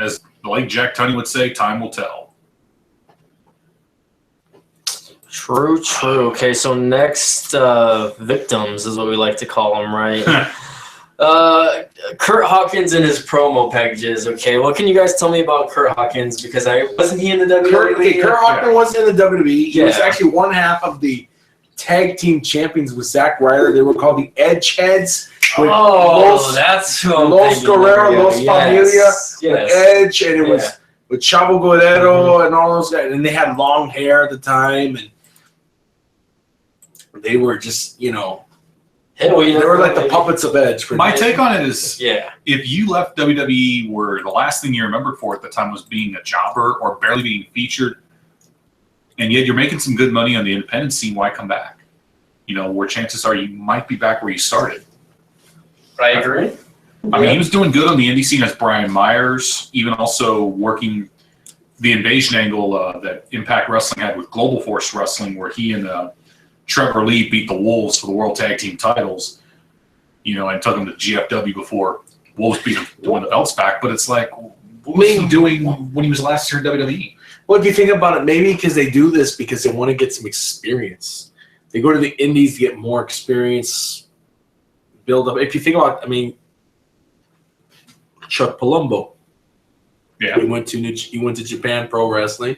as like Jack Tunney would say, time will tell. True. Okay, so next victims is what we like to call them, right? Kurt Hawkins and his promo packages. Okay, what can you guys tell me about Kurt Hawkins? Because wasn't he in the WWE? Kurt Hawkins wasn't in the WWE. He was actually one half of the tag team champions with Zack Ryder. They were called the Edge Heads. That's who Los Guerrero, Los Familia, with Edge, and it was with Chavo Guerrero and all those guys. And they had long hair at the time, and they were just, they were like the puppets of Edge. My take on it is, if you left WWE where the last thing you remembered for at the time was being a jobber or barely being featured, and yet you're making some good money on the independent scene, why come back? Where chances are you might be back where you started. I agree. I mean, he was doing good on the indie scene as Brian Myers, even also working the invasion angle that Impact Wrestling had with Global Force Wrestling, where he and Trevor Lee beat the Wolves for the World Tag Team titles, and took them to GFW before Wolves beat him to win the belts back. But it's like, what was he doing when he was last year in WWE? Well, if you think about it, maybe because they do this because they want to get some experience. They go to the indies to get more experience, build up. If you think about, Chuck Palumbo. Yeah. He went to Japan Pro Wrestling.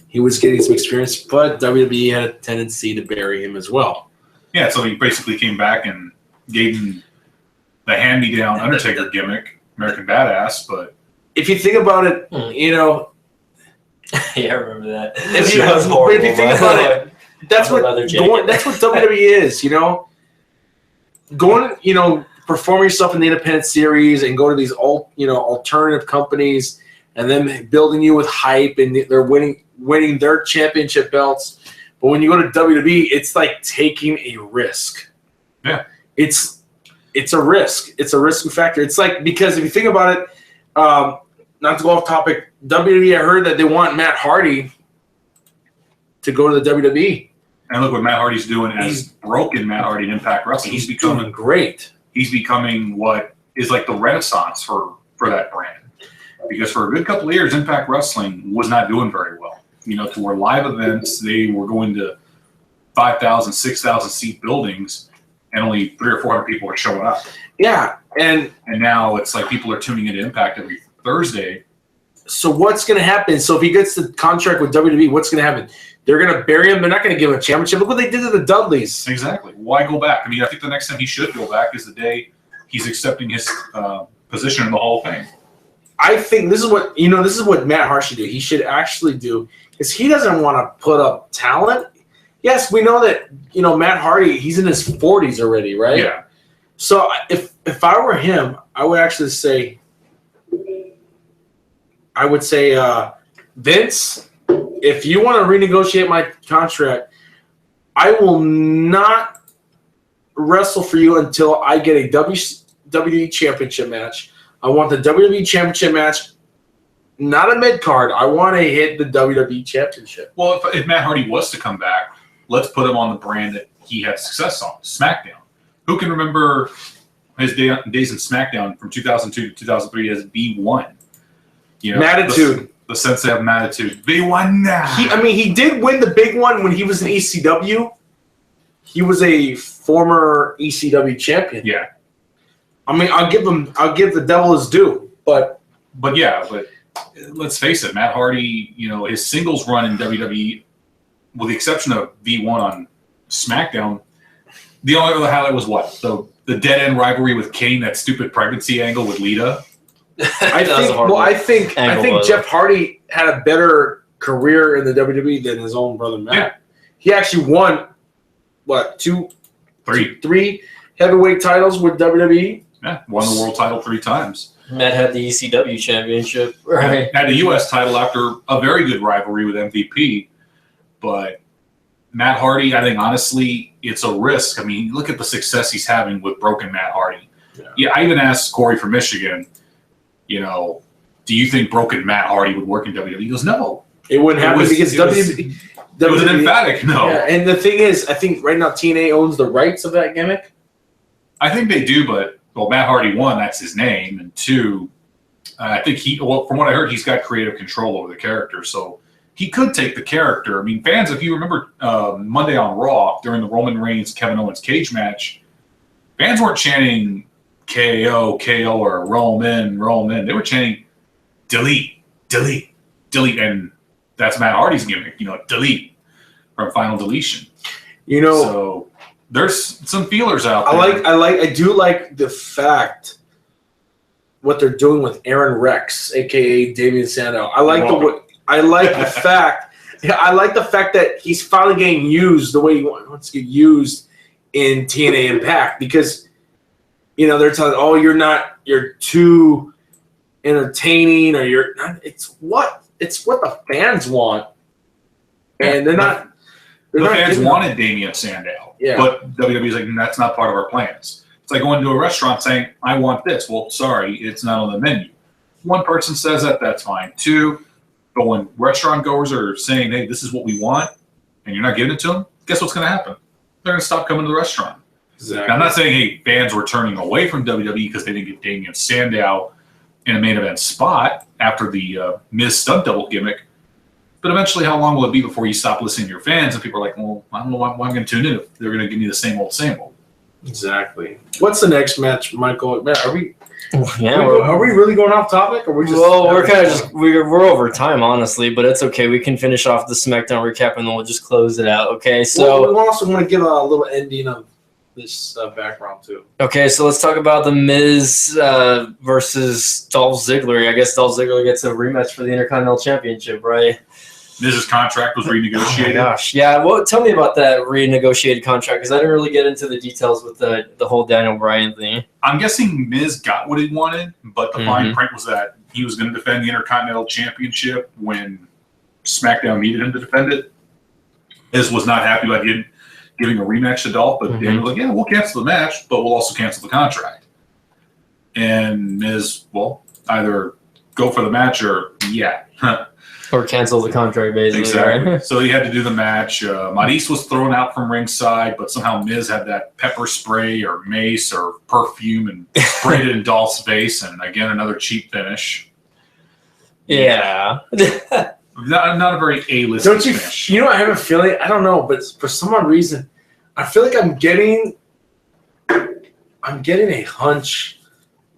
He was getting some experience, but WWE had a tendency to bury him as well. Yeah, so he basically came back and gave him the hand-me-down Undertaker gimmick, American Badass, but... If you think about it, Yeah, I remember that. If you think about it, That's what leather jacket. that's what WWE is. Going perform yourself in the independent series and go to these alternative companies and then building you with hype and they're winning their championship belts. But when you go to WWE, it's like taking a risk. Yeah. It's a risk. It's a risky factor. It's like, because if you think about it, not to go off topic, WWE, I heard that they want Matt Hardy to go to the WWE. And look what Matt Hardy's doing as broken Matt Hardy in Impact Wrestling. He's becoming great. He's becoming what is like the renaissance for that brand. Because for a good couple of years, Impact Wrestling was not doing very well. To where live events, they were going to 5,000, 6,000 seat buildings, and only 300 or 400 people were showing up. Yeah, and now it's like people are tuning into Impact every Thursday. So what's going to happen? So if he gets the contract with WWE, what's going to happen? They're going to bury him. They're not going to give him a championship. Look what they did to the Dudleys. Exactly. Why go back? I think the next time he should go back is the day he's accepting his position in the Hall of Fame. I think this is what Matt Hart should do. He should actually do, because he doesn't want to put up talent. Yes, we know that Matt Hardy, he's in his 40s already, right? Yeah. So if I were him, I would actually say, Vince, if you want to renegotiate my contract, I will not wrestle for you until I get a WWE Championship match. I want the WWE Championship match, not a mid-card. I want to hit the WWE Championship. Well, if Matt Hardy was to come back, let's put him on the brand that he had success on, SmackDown. Who can remember his days in SmackDown from 2002 to 2003 as B1? Mattitude. The sensei of Mattitude. B1 now. He did win the big one when he was in ECW. He was a former ECW champion. Yeah. I'll give the devil his due, but let's face it, Matt Hardy, his singles run in WWE, with the exception of V1 on SmackDown, the only other highlight was what? The dead end rivalry with Kane, that stupid pregnancy angle with Lita. I think Jeff Hardy had a better career in the WWE than his own brother Matt. Yeah. He actually won three heavyweight titles with WWE. Yeah, won the world title 3 times. Matt had the ECW championship, right? Had the U.S. title after a very good rivalry with MVP. But Matt Hardy, I think, honestly, it's a risk. Look at the success he's having with broken Matt Hardy. Yeah, I even asked Corey from Michigan, do you think broken Matt Hardy would work in WWE? He goes, no. It wouldn't happen because WWE. It was an emphatic no. Yeah, and the thing is, I think right now TNA owns the rights of that gimmick. I think they do, but Matt Hardy, 1, that's his name, and 2, I think from what I heard, he's got creative control over the character, so he could take the character. Fans, if you remember Monday on Raw during the Roman Reigns Kevin Owens cage match, fans weren't chanting KO, or Roman. They were chanting delete, and that's Matt Hardy's gimmick, delete from Final Deletion. So there's some feelers out there. I do like the fact what they're doing with Aaron Rex, aka Damian Sandow. I like the fact that he's finally getting used the way he wants to get used in TNA Impact, because they're telling, you're too entertaining, or you're not. It's what the fans want, and they're not. The fans wanted Damian Sandow, but WWE's like, that's not part of our plans. It's like going to a restaurant saying, I want this. Well, sorry, it's not on the menu. One person says that, that's fine. 2, but when restaurant goers are saying, hey, this is what we want, and you're not giving it to them, guess what's going to happen? They're going to stop coming to the restaurant. Exactly. Now, I'm not saying, hey, fans were turning away from WWE because they didn't get Damian Sandow in a main event spot after the Miz stunt double gimmick. But eventually, how long will it be before you stop listening to your fans and people are like, well, I don't know why I'm going to tune in if they're going to give me the same old, same old. Exactly. What's the next match, Michael? Man, are we really going off topic, or we're just? Well, we're kind of just we're over time, honestly, but it's okay. We can finish off the SmackDown recap and then we'll just close it out. Okay, so we also want to give a little ending of this background too. Okay, so let's talk about the Miz versus Dolph Ziggler. I guess Dolph Ziggler gets a rematch for the Intercontinental Championship, right? Miz's contract was renegotiated. Oh my gosh, yeah. Well, tell me about that renegotiated contract because I didn't really get into the details with the whole Daniel Bryan thing. I'm guessing Miz got what he wanted, but the fine print was that he was going to defend the Intercontinental Championship when SmackDown needed him to defend it. Miz was not happy about giving a rematch to Dolph, but Daniel was like, yeah, we'll cancel the match, but we'll also cancel the contract. And Miz, well, either go for the match or Or cancel the contract, basically. Exactly. Right? So he had to do the match. Maurice was thrown out from ringside, but somehow Miz had that pepper spray or mace or perfume and sprayed it in Dolph's face. And again, another cheap finish. Yeah. Not a very A-list Don't you? finish. You know, I have a feeling. I don't know, but for some odd reason, I feel like I'm getting a hunch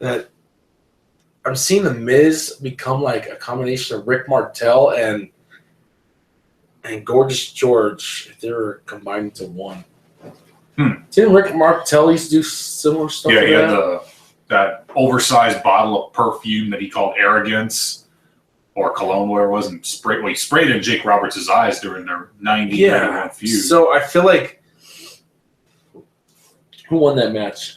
that I'm seeing the Miz become like a combination of Rick Martel and Gorgeous George if they were combined into one. Didn't Rick Martel used to do similar stuff? Yeah, like he had that oversized bottle of perfume that he called Arrogance or cologne, where it wasn't sprayed. Well, he sprayed it in Jake Roberts' eyes during their 91 feud. So I feel like who won that match?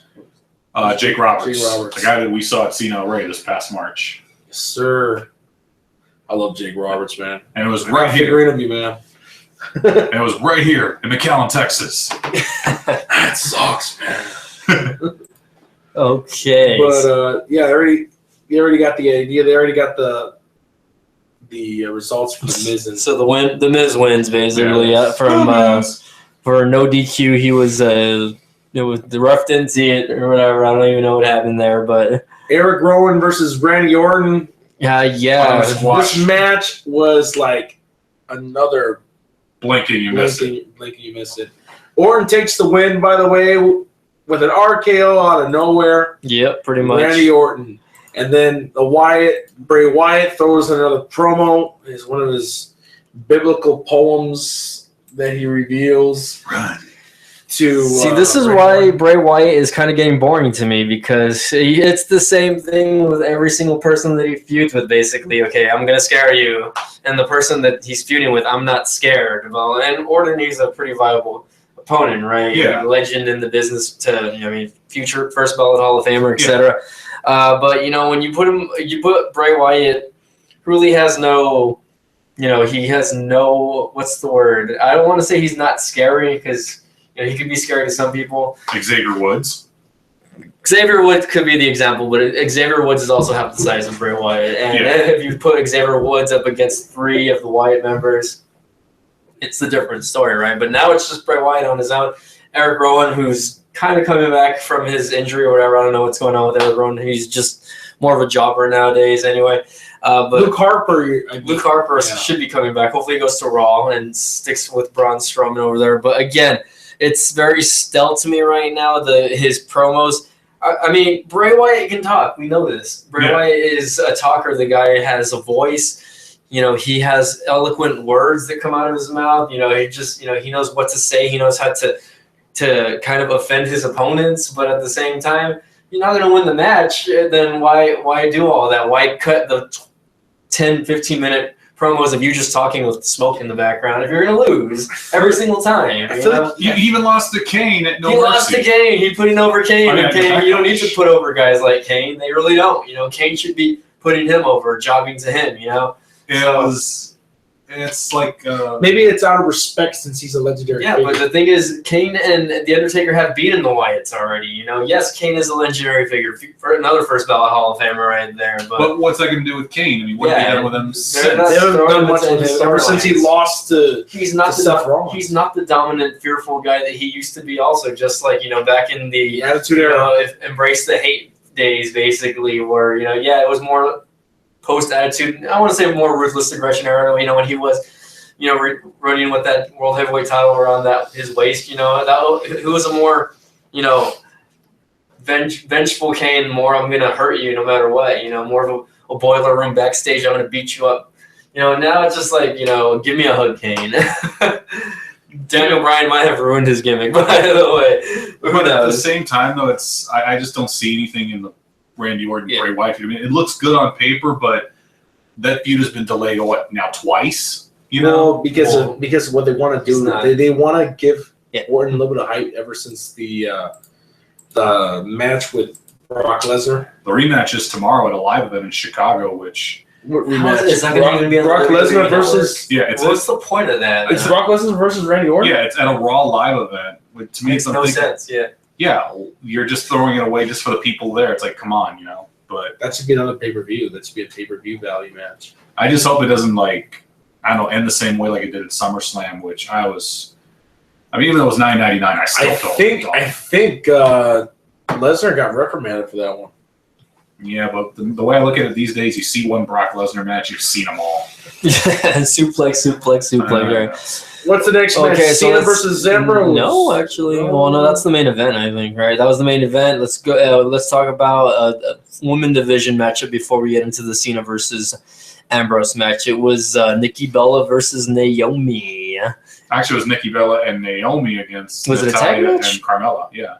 Jake Roberts, Jake Roberts. the guy that we saw at Cena Ray this past March. Yes, sir. I love Jake Roberts, man. And it was Right right here. here in me, man. And it was right here in McAllen, Texas. That sucks, man. Okay. But yeah, they already got the idea. They already got the results for the Miz. And So the Miz wins basically from for no DQ. He was it was the ref didn't see it or whatever. I don't even know what happened there, but Eric Rowan versus Randy Orton. yeah. This match was like another Blinking, you missed it. blinking, you missed it. Orton takes the win, by the way, with an RKO out of nowhere. Yep, pretty much. Randy Orton. And then Bray Wyatt throws another promo. It's one of his biblical poems that he reveals. Run. See, this is why Bray Wyatt is kind of getting boring to me because it's the same thing with every single person that he feuds with, basically. Okay, I'm going to scare you. And the person that he's feuding with, I'm not scared. Well, and Orton, he's a pretty viable opponent, right? Yeah. Legend in the business future first ballot Hall of Famer, etc. But, when you put Bray Wyatt, who really has no, he has no, what's the word? I don't want to say he's not scary because he could be scary to some people. Xavier Woods. Xavier Woods could be the example, but Xavier Woods is also half the size of Bray Wyatt. And if you put Xavier Woods up against 3 of the Wyatt members, it's a different story, right? But now it's just Bray Wyatt on his own. Eric Rowan, who's kind of coming back from his injury or whatever. I don't know what's going on with Eric Rowan. He's just more of a jobber nowadays anyway. But Luke Harper. Should be coming back. Hopefully he goes to Raw and sticks with Braun Strowman over there. But again, it's very stealth to me right now, his promos. I mean, Bray Wyatt can talk. We know this. Bray Wyatt is a talker. The guy has a voice. He has eloquent words that come out of his mouth. He knows what to say. He knows how to kind of offend his opponents. But at the same time, you're not going to win the match. Then why do all that? Why cut the 10, 15-minute promos of you just talking with smoke in the background if you're going to lose every single time? I feel like you even lost to Kane at No Mercy. He lost to Kane. He putting over Kane. You don't need to put over guys like Kane. They really don't. Kane should be putting him over, jobbing to him, It's like maybe it's out of respect since he's a legendary figure. But the thing is, Kane and The Undertaker have beaten the Wyatts already. Yes, Kane is a legendary figure for another first ballot Hall of Famer right there. But what's that going to do with Kane? I mean, what have they done with him since? They haven't done much with him ever since he lost to. He's not Seth Rollins. He's not the dominant, fearful guy that he used to be. Also, just like back in the Attitude Era, embrace the hate days, basically, where it was more post-attitude. I want to say more ruthless aggression era. When he was, running with that world heavyweight title around his waist. Who was a more, vengeful Kane. More, I'm gonna hurt you no matter what. More of a boiler room backstage. I'm gonna beat you up. Now it's just like give me a hug, Kane. Daniel Bryan might have ruined his gimmick, by the way. But at the same time, though, I just don't see anything in the Randy Orton Bray Wyatt feud. I mean, it looks good on paper, but that feud has been delayed twice. You know, because of what they want to do. They want to give Orton a little bit of hype ever since the match with Brock Lesnar. The rematch is tomorrow at a live event in Chicago, which rematch? Is that going to be Brock Lesnar versus? What's the point of that? It's Brock Lesnar versus Randy Orton. Yeah, it's at a Raw live event. To me, makes no sense. Yeah, you're just throwing it away just for the people there. It's like, come on, you know. But that should be another pay-per-view. That should be a pay-per-view value match. I just hope it doesn't end the same way like it did at SummerSlam, which even though it was $9.99, I think Lesnar got reprimanded for that one. Yeah, but the way I look at it these days, you see one Brock Lesnar match, you've seen them all. suplex. Right. What's the next match? Cena versus Ambrose? No, actually. Well, no, that's the main event, I think, right? That was the main event. Let's go. Let's talk about a women division matchup before we get into the Cena versus Ambrose match. It was Nikki Bella versus Naomi. Actually, it was Nikki Bella and Naomi against Natalia it a tag match? And Carmella. Yeah.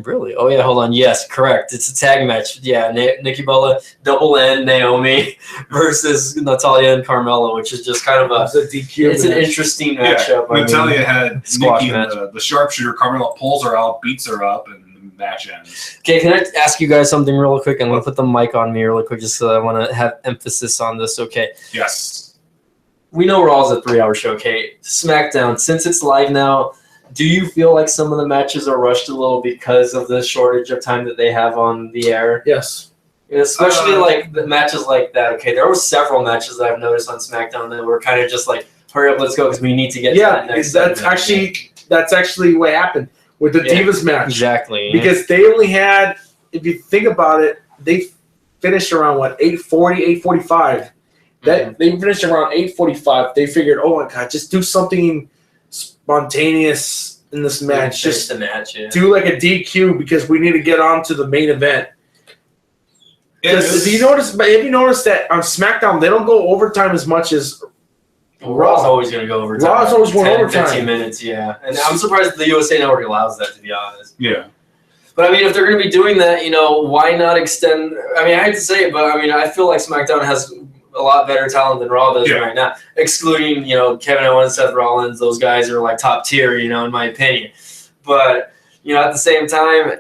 Really? Oh, yeah, hold on. Yes, correct. It's a tag match. Yeah, Nikki Bella, double N, Naomi versus Natalia and Carmella, which is just kind of a DQ it's an interesting matchup. Natalia had Nikki in the sharpshooter. Carmella pulls her out, beats her up, and the match ends. Okay, can I ask you guys something real quick? I'm going to put the mic on me really quick just so I want to have emphasis on this, okay? Yes. We know Raw's a 3-hour show, okay? SmackDown, since it's live now, do you feel like some of the matches are rushed a little because of the shortage of time that they have on the air? Yes. Especially like the matches like that. Okay, there were several matches that I've noticed on SmackDown that were kind of just like, hurry up, let's go because we need to get to that next that's actually what happened with the Divas match. Exactly. Because they only had, if you think about it, they finished around 8:40, 8:45. They finished around 8:45. They figured, oh my god, just do something spontaneous in this match. Just the match, do like a DQ because we need to get on to the main event. If you notice that on SmackDown they don't go overtime as much as Raw's always going to go overtime. Raw's always going overtime. 15 minutes, yeah. And I'm surprised the USA Network allows that, to be honest. Yeah. But I mean, if they're going to be doing that, why not extend? I mean, I hate to say it, but I mean, I feel like SmackDown has a lot better talent than Raw does right now. Excluding, Kevin Owens, Seth Rollins, those guys are like top tier, in my opinion. But, at the same time,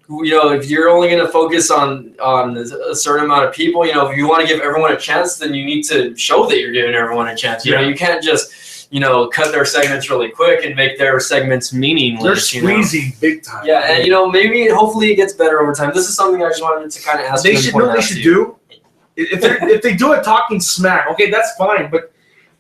if you're only going to focus on a certain amount of people, if you want to give everyone a chance, then you need to show that you're giving everyone a chance. You can't just, cut their segments really quick and make their segments meaningless. They're squeezing big time. Yeah, and, hopefully it gets better over time. This is something I just wanted to kind of ask. They should know what they should do. If they do it talking smack, okay, that's fine. But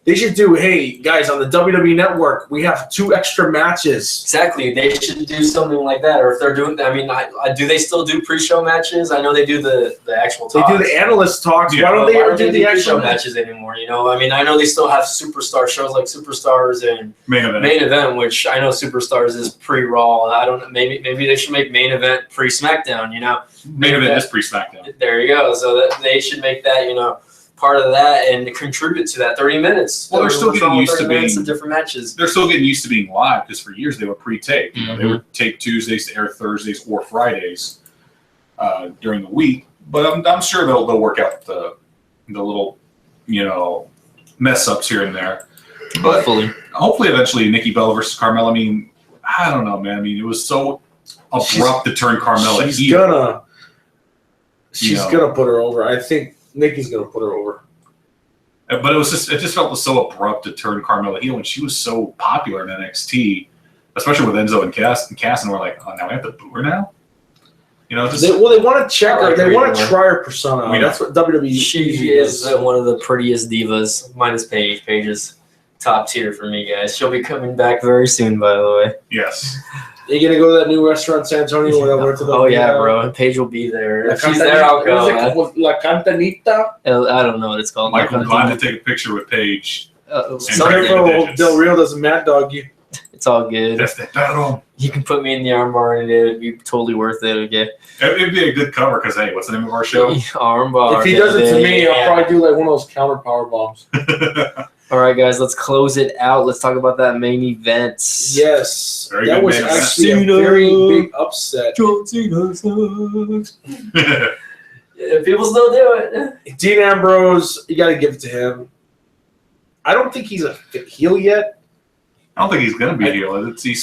they should do, hey, guys, on the WWE Network, we have 2 extra matches. Exactly. They should do something like that. Or if they're doing, do they still do pre-show matches? I know they do the actual talks. They do the analyst talks. Yeah. Why don't they do the actual matches anymore? I know they still have Superstar shows like Superstars and Main Event, which I know Superstars is pre-Raw. I don't know. Maybe they should make Main Event pre-SmackDown, Main Event is pre-SmackDown. There you go. So that they should make that, part of that and contribute to that 30 minutes. Well, they're still getting used to being different matches. They're still getting used to being live because for years they were pre-taped. They would tape Tuesdays to air Thursdays or Fridays during the week. But I'm sure they'll work out the little mess ups here and there. But hopefully eventually Nikki Bella versus Carmella. I mean, I don't know, man. I mean, it was so abrupt to turn Carmella. She's gonna put her over. I think Nikki's gonna put her over. But it just felt so abrupt to turn Carmella heel when she was so popular in NXT, especially with Enzo and Cass, and we're like, oh, now we have to boo her now. They want to check her. They want to try her persona. That's what WWE. She is one of the prettiest divas, minus Paige. Paige is top tier for me, guys. She'll be coming back very soon, by the way. Yes. You gonna go to that new restaurant in San Antonio? Bro. Paige will be there. If she's there, I'll go. La Cantanita? I don't know what it's called. Michael, glad to take a picture with Paige. Del Rio doesn't mad dog you. It's all good. You can put me in the armbar and it would be totally worth it, okay? It'd be a good cover because, hey, what's the name of our show? Armbar. If he does it to me, I'll probably do like one of those counter power bombs. All right, guys, let's close it out. Let's talk about that main event. Yes. That was actually a very big upset. John Cena sucks. People still do it. Dean Ambrose, you got to give it to him. I don't think he's a heel yet. I don't think he's going to be a heel.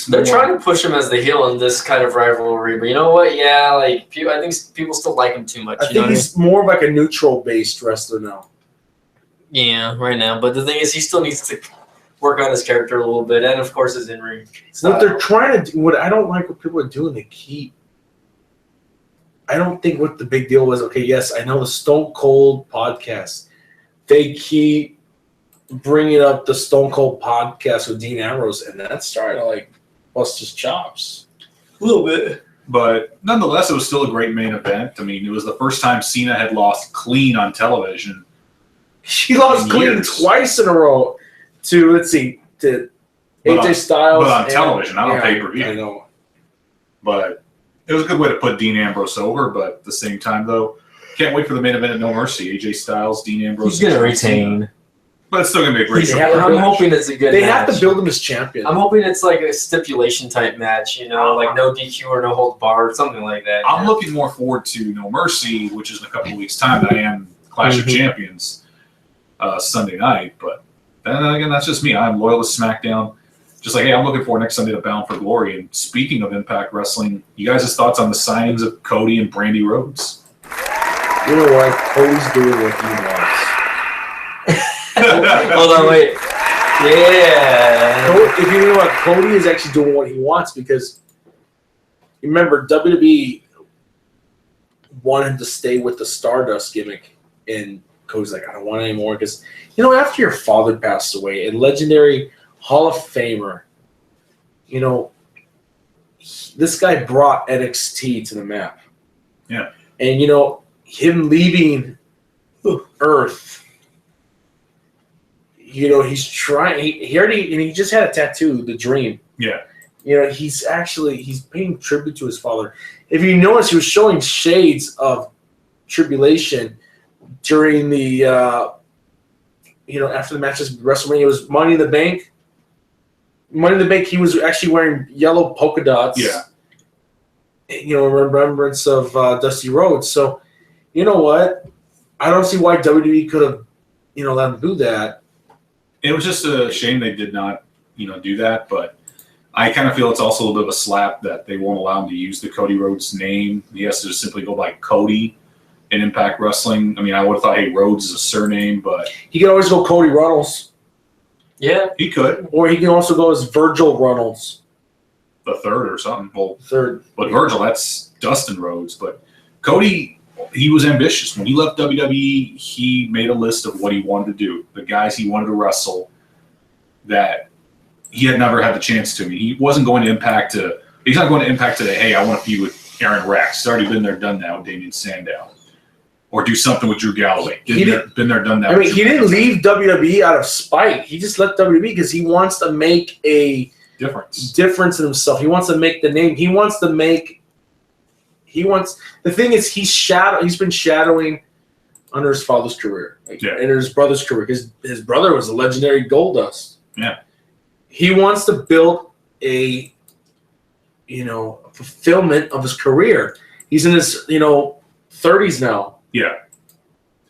They're trying to push him as the heel in this kind of rivalry, but you know what? Yeah, like I think people still like him too much. I think he's more of like a neutral-based wrestler now. Yeah, right now. But the thing is, he still needs to work on his character a little bit, and of course his in-ring style. What they're trying to do, what I don't like what people are doing, I don't think what the big deal was. Okay, yes, I know the Stone Cold podcast. They keep bringing up the Stone Cold podcast with Dean Ambrose, and that's starting to like bust his chops a little bit. But nonetheless, it was still a great main event. I mean, it was the first time Cena had lost clean on television. She lost clean twice in a row to AJ Styles. But on television, not on pay-per-view. I know. But it was a good way to put Dean Ambrose over, but at the same time, though, can't wait for the main event at No Mercy. AJ Styles, Dean Ambrose. He's going to retain. But it's still going to be a great show. I'm hoping it's a good match. They have to build him as champion. I'm hoping it's like a stipulation-type match, like no DQ or no holds barred, something like that. I'm looking more forward to No Mercy, which is in a couple of weeks' time, than I am Clash of Champions Sunday night. But then again, that's just me. I'm loyal to SmackDown. Just like, hey, I'm looking forward next Sunday to Bound for Glory. And speaking of Impact Wrestling, you guys' thoughts on the signings of Cody and Brandy Rhodes? You know what? Cody's doing what he wants. Hold on, wait. Yeah. If you know what, Cody is actually doing what he wants because remember, WWE wanted him to stay with the Stardust gimmick, and Cody's like, I don't want it anymore because, after your father passed away, a legendary Hall of Famer, this guy brought NXT to the map. Yeah. And, him leaving Earth, he's trying. He just had a tattoo, the Dream. Yeah. He's paying tribute to his father. If you notice, he was showing shades of tribulation during the, after the matches of WrestleMania. It was Money in the Bank. Money in the Bank, he was actually wearing yellow polka dots. Yeah. In remembrance of Dusty Rhodes. So, you know what? I don't see why WWE could have, let him do that. It was just a shame they did not, do that. But I kind of feel it's also a little bit of a slap that they won't allow him to use the Cody Rhodes name. He has to just simply go by Cody in Impact Wrestling. I mean, I would have thought, hey, Rhodes is a surname, but he can always go Cody Runnels. Yeah, he could. Or he can also go as Virgil Runnels. The third or something. Well, third. But Virgil, that's Dustin Rhodes. But Cody, he was ambitious. When he left WWE, he made a list of what he wanted to do, the guys he wanted to wrestle that he had never had the chance to. I mean, he wasn't going to Impact to – he's not going to Impact today, hey, I want to feud with Aaron Rex. He's already been there, done that with Damian Sandow. Or do something with Drew Galloway. Been there, done that. I mean, he didn't leave WWE out of spite. He just left WWE because he wants to make a difference in himself. He wants to make the name. The thing is, he's been shadowing under his father's career, under his brother's career, because his brother was a legendary Goldust. Yeah. He wants to build a, fulfillment of his career. He's in his, 30s now. Yeah.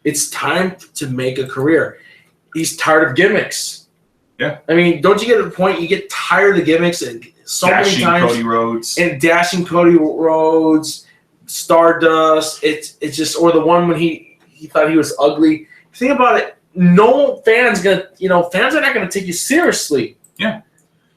It's time to make a career. He's tired of gimmicks. Yeah. I mean, don't you get to the point you get tired of the gimmicks and so many times Cody Rhodes. And dashing Cody Rhodes, Stardust, it's just, or the one when he thought he was ugly. Think about it. No fan's gonna, fans are not gonna take you seriously. Yeah.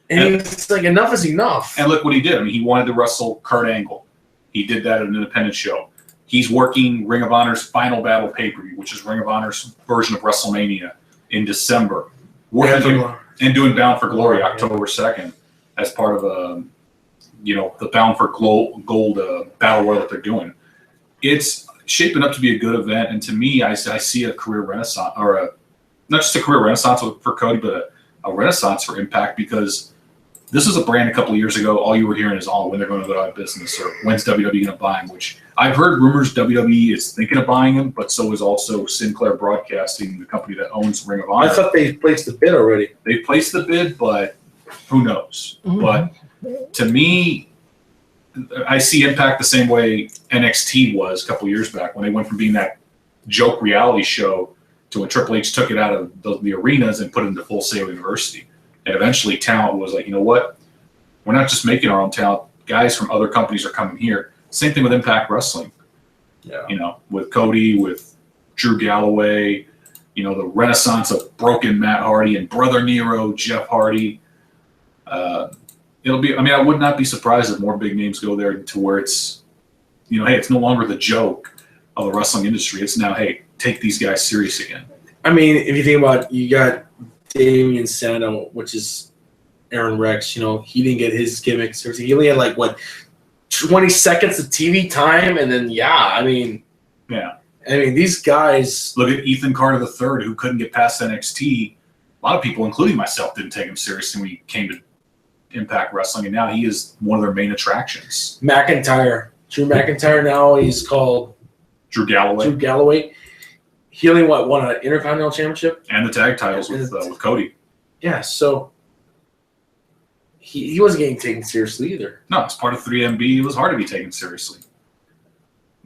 And it's like enough is enough. And look what he did. I mean, he wanted to wrestle Kurt Angle. He did that at an independent show. He's working Ring of Honor's Final Battle pay-per-view, which is Ring of Honor's version of WrestleMania in December. And doing Bound for Glory October 2nd as part of the Bound for Gold Battle Royal that they're doing. It's shaping up to be a good event, and to me, I see a career renaissance, or not just a career renaissance for Cody, but a renaissance for Impact, because this is a brand a couple of years ago, all you were hearing is, when they're going to go out of business, or when's WWE going to buy him, which I've heard rumors WWE is thinking of buying him, but so is also Sinclair Broadcasting, the company that owns Ring of Honor. I thought they placed the bid already. They placed the bid, but who knows? Mm-hmm. But to me, I see Impact the same way NXT was a couple of years back, when they went from being that joke reality show So when Triple H took it out of the arenas and put it into Full Sail University, and eventually talent was like, you know what? We're not just making our own talent. Guys from other companies are coming here. Same thing with Impact Wrestling. Yeah. You know, with Cody, with Drew Galloway, you know, the renaissance of broken Matt Hardy and Brother Nero, Jeff Hardy. It'll be, I mean, I would not be surprised if more big names go there to where it's, you know, hey, it's no longer the joke of the wrestling industry. It's now, hey, take these guys serious again. I mean, if you think about it, you got Damian Sano, which is Aaron Rex. You know, he didn't get his gimmick. Seriously, he only had like, what, 20 seconds of TV time? And then, I mean, these guys. Look at Ethan Carter III, who couldn't get past NXT. A lot of people, including myself, didn't take him seriously when he came to Impact Wrestling, and now he is one of their main attractions. McIntyre. Drew McIntyre now, he's called Drew Galloway. He only, won an Intercontinental Championship? And the tag titles with Cody. Yeah, so he wasn't getting taken seriously either. No, it's part of 3MB. It was hard to be taken seriously.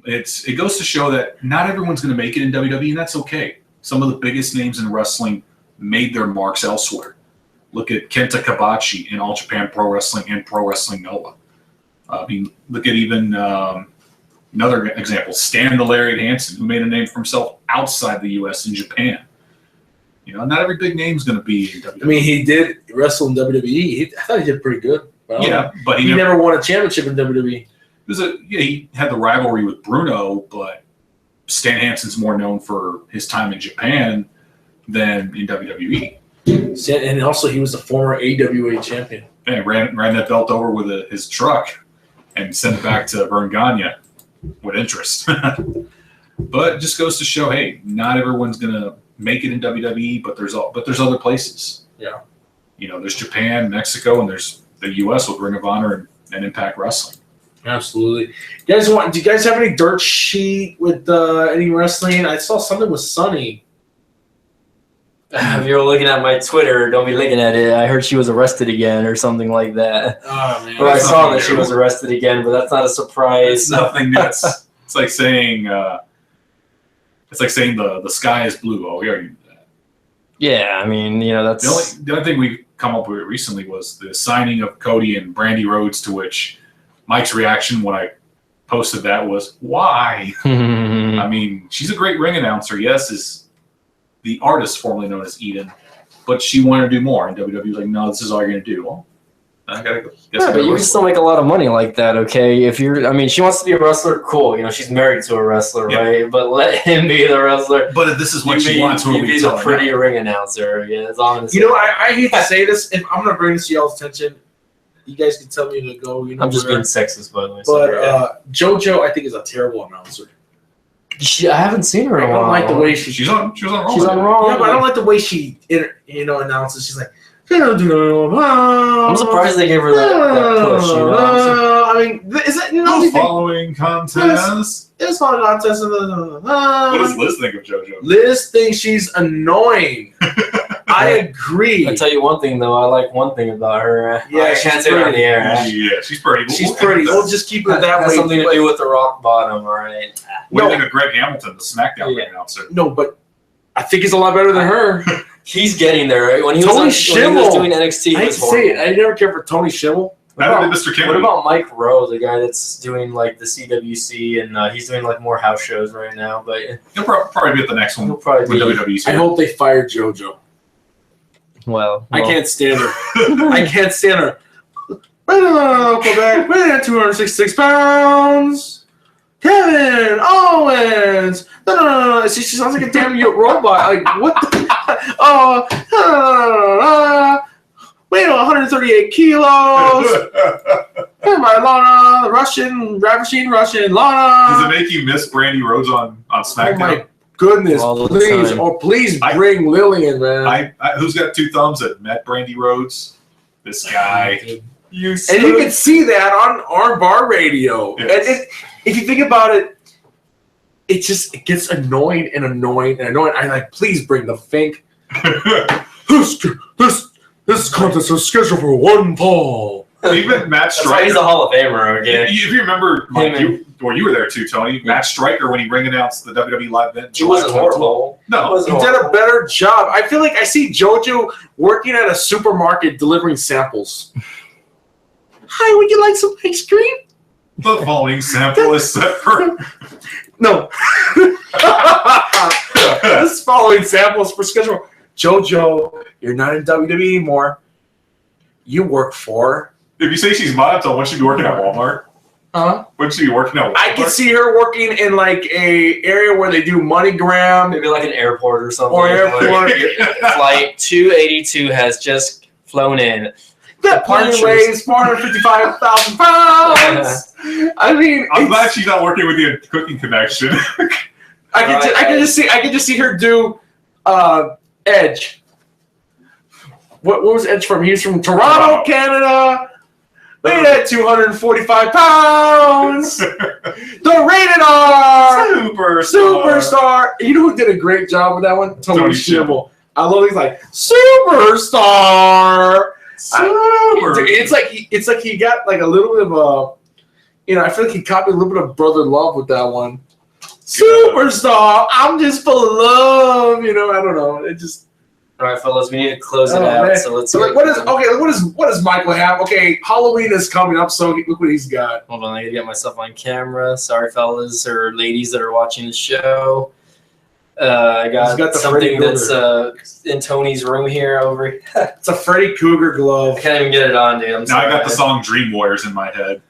It goes to show that not everyone's going to make it in WWE, and that's okay. Some of the biggest names in wrestling made their marks elsewhere. Look at Kenta Kobashi in All Japan Pro Wrestling and Pro Wrestling Noah. I mean, look at even another example, Stan the Lariat Hansen, who made a name for himself outside the U.S. in Japan. You know, not every big name is going to be in WWE. I mean, he did wrestle in WWE. I thought he did pretty good. But he never won a championship in WWE. He had the rivalry with Bruno, but Stan Hansen's more known for his time in Japan than in WWE. And also, he was the former AWA champion. And ran that belt over with his truck and sent it back to Vern Gagne with interest. But it just goes to show, hey, not everyone's going to make it in WWE, but there's other places. Yeah. You know, there's Japan, Mexico, and there's the U.S. with Ring of Honor and Impact Wrestling. Absolutely. Do you guys have any dirt sheet with any wrestling? I saw something with Sunny. If you're looking at my Twitter, don't be looking at it. I heard she was arrested again or something like that. Oh, man. Or I saw that she was arrested again, but that's not a surprise. It's nothing new. It's like saying the sky is blue. Oh, we already knew that. Yeah, I mean, you know, that's The only thing we've come up with recently was the signing of Cody and Brandy Rhodes, to which Mike's reaction when I posted that was, why? I mean, she's a great ring announcer. Yes, is the artist formerly known as Eden, but she wanted to do more. And WWE was like, no, this is all you're going to do. Well, I got to go. Yeah, but you can still make a lot of money like that, okay? If she wants to be a wrestler, cool. You know, she's married to a wrestler, right? But let him be the wrestler. But if this is what she wants, you be the pretty ring announcer. Yeah, that's all I'm going to say. You know, I hate to say this. If I'm going to bring this to y'all's attention, you guys can tell me to go. You know, I'm just being sexist, by the way. But JoJo, I think, is a terrible announcer. I haven't seen her in a while. I don't like the way she's on Raw. She's on Raw. Yeah, but I don't like the way she, announces. She's like, I'm surprised they gave her that push. You know? I mean, is that following contest? It's following contest. What does Liz think of JoJo? Liz thinks she's annoying. I agree. I tell you one thing though, I like one thing about her. Yeah, I can't say it on the air. Yeah, she's pretty. She's pretty. We'll just keep it that way. Has something to do with the rock bottom, all right? What do you think of Greg Hamilton, the SmackDown announcer? No, but I think he's a lot better than her. He's getting there, right? When he was doing NXT, I hate to say it, I never cared for Tony Schimmel. What about Mike Rowe, the guy that's doing like the CWC and he's doing like more house shows right now? But he'll probably be at the next one. He'll probably be. WWE. I hope they fire JoJo. Well, I can't stand her. I can't stand her. Quebec, 266 pounds. Kevin Owens. No. She sounds like a damn robot. Like, what the? Weight 138 kilos. Hey, my Lana, ravishing Russian Lana. Does it make you miss Brandy Rhodes on SmackDown? Oh my goodness, please bring Lillian, man. Who's got two thumbs that met Brandy Rhodes? This guy. And you can see that on Armbar radio. Yes. And if you think about it, it gets annoying and annoying and annoying. I'm like, please bring the Fink. This contest is scheduled for one fall. Even Matt That's why he's Stryker. a Hall of Famer, okay? If you remember, Mike, Him you were there too, Tony. Matt Stryker, when he ring announced the WWE live event. He wasn't horrible. No, He did a better job. I feel like I see JoJo working at a supermarket delivering samples. Hi, would you like some ice cream? the following sample is set for. No. This following samples for schedule. JoJo, you're not in WWE anymore. You work for. If you say she's Monato, wouldn't she be working at Walmart? Huh? Wouldn't she be working at Walmart? I can see her working in like a area where they do MoneyGram Maybe like an airport or something. or airport. Flight 282 has just flown in. That plane punchers. weighs 455,000 pounds. I mean, I'm glad she's not working with the cooking connection. I can just see her do Edge. What was Edge from? He was from Toronto, Canada. Weighed at 245 pounds. The rated R superstar. You know who did a great job with that one? Tony Schimmel. I love. He's like superstar. It's like he got like a little bit of a, I feel like he copied a little bit of Brother Love with that one. Superstar, I'm just full of love. I don't know. It just. All right, fellas, we need to close it out. Man. So let's. So what does Michael have? Okay, Halloween is coming up, so look what he's got. Hold on, I gotta get myself on camera. Sorry, fellas or ladies that are watching the show. I got the something Freddy that's in Tony's room here over here. It's a Freddy Krueger glove. I can't even get it on, dude. I'm Now sorry. I got the song Dream Warriors in my head.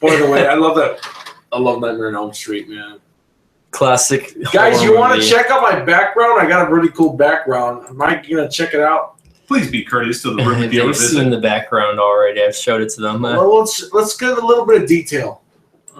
By the way, I love that. I love Nightmare on Elm Street, man. Classic. Guys, you horror want to movie. check out my background? I got a really cool background. Am I gonna check it out? Please be courteous to the room if you ever They've seen visit. the background already. I've showed it to them. Well, let's get a little bit of detail.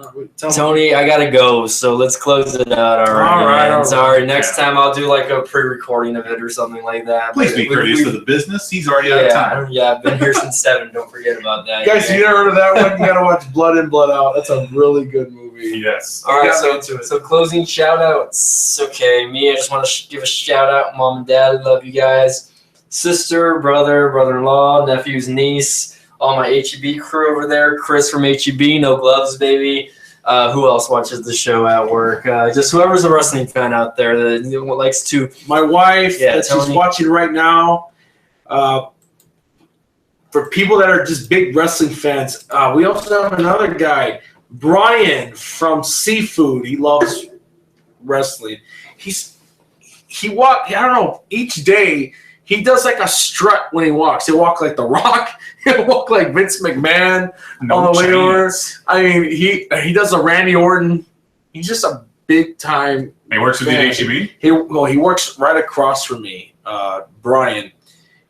Tell me. Tony, I gotta go, so let's close it out. All right. Sorry. Next time I'll do like a pre-recording of it or something like that. Please But be courteous to the business. He's already out of time. Yeah, I've been here since 7. Don't forget about that. Guys, okay? you never heard of that one? You gotta watch Blood In, Blood Out. That's a really good movie. Yes. All right, got me so into it. so closing shout outs. Okay, me, I just want to give a shout out. Mom and Dad, I love you guys. Sister, brother, brother-in-law, nephews, niece, all my HEB crew over there. Chris from HEB, no gloves, baby. Who else watches the show at work? Just whoever's a wrestling fan out there that likes to. My wife, Yeah, that she's Tony. watching right now. For people that are just big wrestling fans, we also have another guy, Brian from Seafood. He loves wrestling. I don't know, each day he does like a strut when he walks. He'll walk like The Rock. He'll walk like Vince McMahon on the way over. I mean, he does a Randy Orton. He's just a big time. He works with you at HEB? He works right across from me. Brian.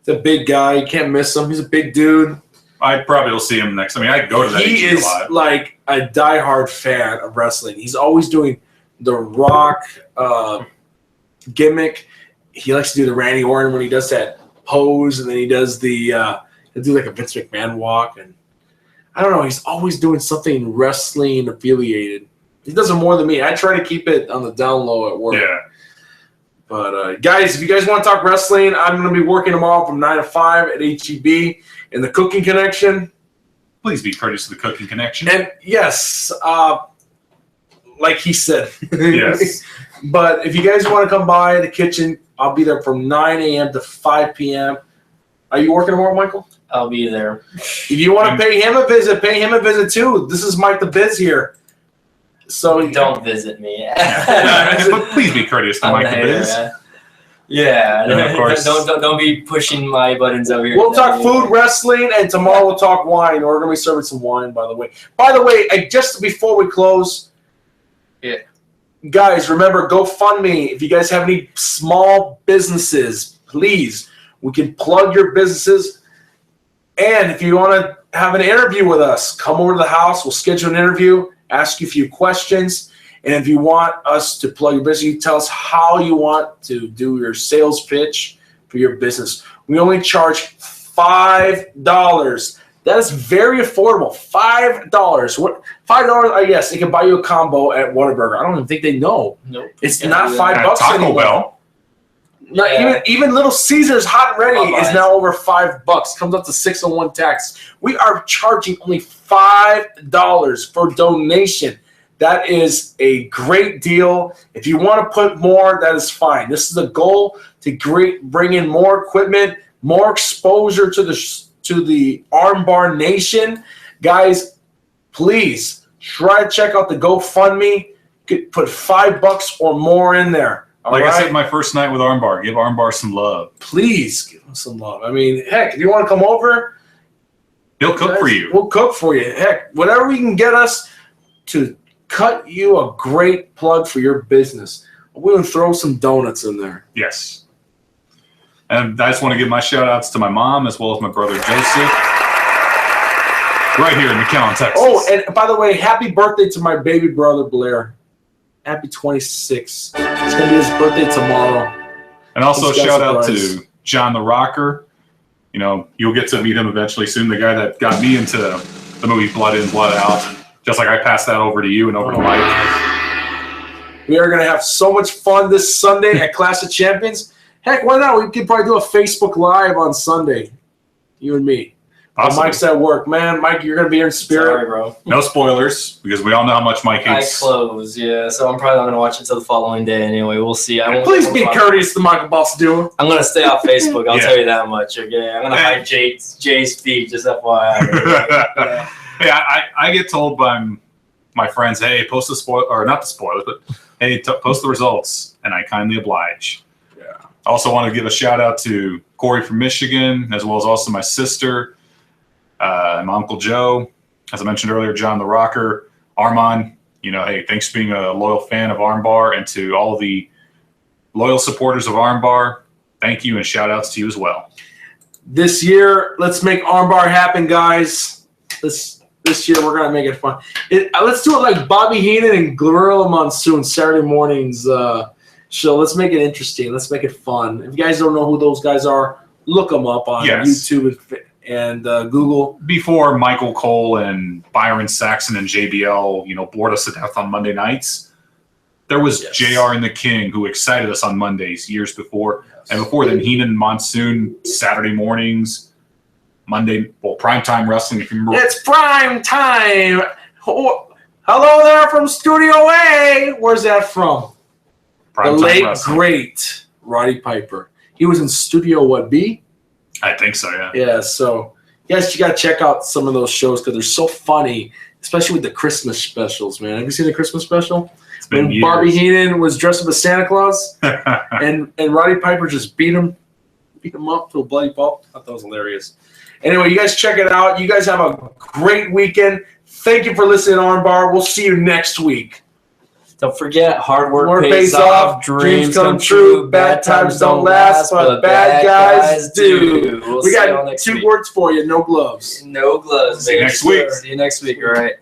He's a big guy. You can't miss him. He's a big dude. I probably will see him next. I mean, I go to that He HEB is a lot. like a diehard fan of wrestling. He's always doing the Rock gimmick. He likes to do the Randy Orton when he does that pose, and then he does he'll do like a Vince McMahon walk, and I don't know. He's always doing something wrestling affiliated. He does it more than me. I try to keep it on the down low at work. Yeah. But guys, if you guys want to talk wrestling, I'm going to be working tomorrow from 9 to 5 at HEB in the Cooking Connection. Please be courteous to the cooking connection. And yes, like he said. Yes. But if you guys want to come by the kitchen, I'll be there from 9 a.m. to 5 p.m. Are you working tomorrow, Michael? I'll be there. If you want to pay him a visit too. This is Mike the Biz here. So Don't visit me. But please be courteous to I'm Mike the the hater, Biz. Yeah, And of course- don't be pushing my buttons over here. we'll talk food, wrestling, and tomorrow we'll talk wine. We're going to be serving some wine, by the way. By the way, just before we close, guys, remember, GoFundMe. If you guys have any small businesses, please, we can plug your businesses. And if you want to have an interview with us, come over to the house. We'll schedule an interview, ask you a few questions. And if you want us to plug your business, you tell us how you want to do your sales pitch for your business. We only charge $5. That is very affordable. $5. $5, I guess, it can buy you a combo at Whataburger. I don't even think they know. Nope. It's Can't not do $5 At Taco anymore. Bell. Even Little Caesars Hot and Ready Popeyes. is now over $5. Comes up to 601 tax. We are charging only $5 for donation. That is a great deal. If you want to put more, that is fine. This is the goal to bring in more equipment, more exposure to the Armbar Nation. Guys, please try to check out the GoFundMe. Put $5 or more in there. Like I said, my first night with Armbar, give Armbar some love. Please give him some love. I mean, heck, if you want to come over, he'll cook for you. We'll cook for you. Heck, whatever we can get us to cut you a great plug for your business. We'll even throw some donuts in there. Yes. And I just want to give my shout outs to my mom as well as my brother Joseph. Right here in McAllen, Texas. Oh, and by the way, happy birthday to my baby brother Blair. Happy 26. It's going to be his birthday tomorrow. And also shout out to John the Rocker. You know, you'll get to meet him eventually soon. The guy that got me into the movie Blood In, Blood Out. Just like I passed that over to you and over to Mike. We are going to have so much fun this Sunday at Clash of Champions. Heck, why not? We could probably do a Facebook Live on Sunday. You and me. Mike's at work. Man, Mike, you're going to be here in spirit. Sorry, bro. No spoilers, because we all know how much Mike hates. I close, yeah. So I'm probably not going to watch it until the following day anyway. We'll see. Please be courteous to Michael Boss Duo. I'm going to stay off Facebook. I'll tell you that much, okay? I'm going to hide Jay's feed, just FYI. Yeah, I get told by my friends, hey, post the spoil, or not the spoilers, but hey, post the results, and I kindly oblige. Yeah. I also want to give a shout out to Corey from Michigan, as well as also my sister, my Uncle Joe, as I mentioned earlier, John the Rocker, Armand. You know, hey, thanks for being a loyal fan of Armbar, and to all the loyal supporters of Armbar, thank you and shout outs to you as well. This year, let's make Armbar happen, guys. This year, we're going to make it fun. Let's do it like Bobby Heenan and Gorilla Monsoon, Saturday mornings show. Let's make it interesting. Let's make it fun. If you guys don't know who those guys are, look them up on YouTube and Google. Before Michael Cole and Byron Saxon and JBL, you know, bored us to death on Monday nights, there was JR and the King who excited us on Mondays years before. Yes. And before then, Heenan and Monsoon, Saturday mornings. Monday, primetime wrestling. If you remember, it's prime time. Oh, hello there from Studio A. Where's that from? The late great Roddy Piper. He was in Studio B? I think so. Yeah. Yeah. So yes, you got to check out some of those shows because they're so funny, especially with the Christmas specials. Man, have you seen the Christmas special? It's been when years. Bobby Heenan was dressed up as Santa Claus, and Roddy Piper just beat him up to a bloody pulp. I thought that was hilarious. Anyway, you guys check it out. You guys have a great weekend. Thank you for listening to Armbar. We'll see you next week. Don't forget, hard work pays off, dreams come true, bad times don't last, but bad guys do. We got 2 words for you, no gloves. No gloves. See you next week. See you next week, all right.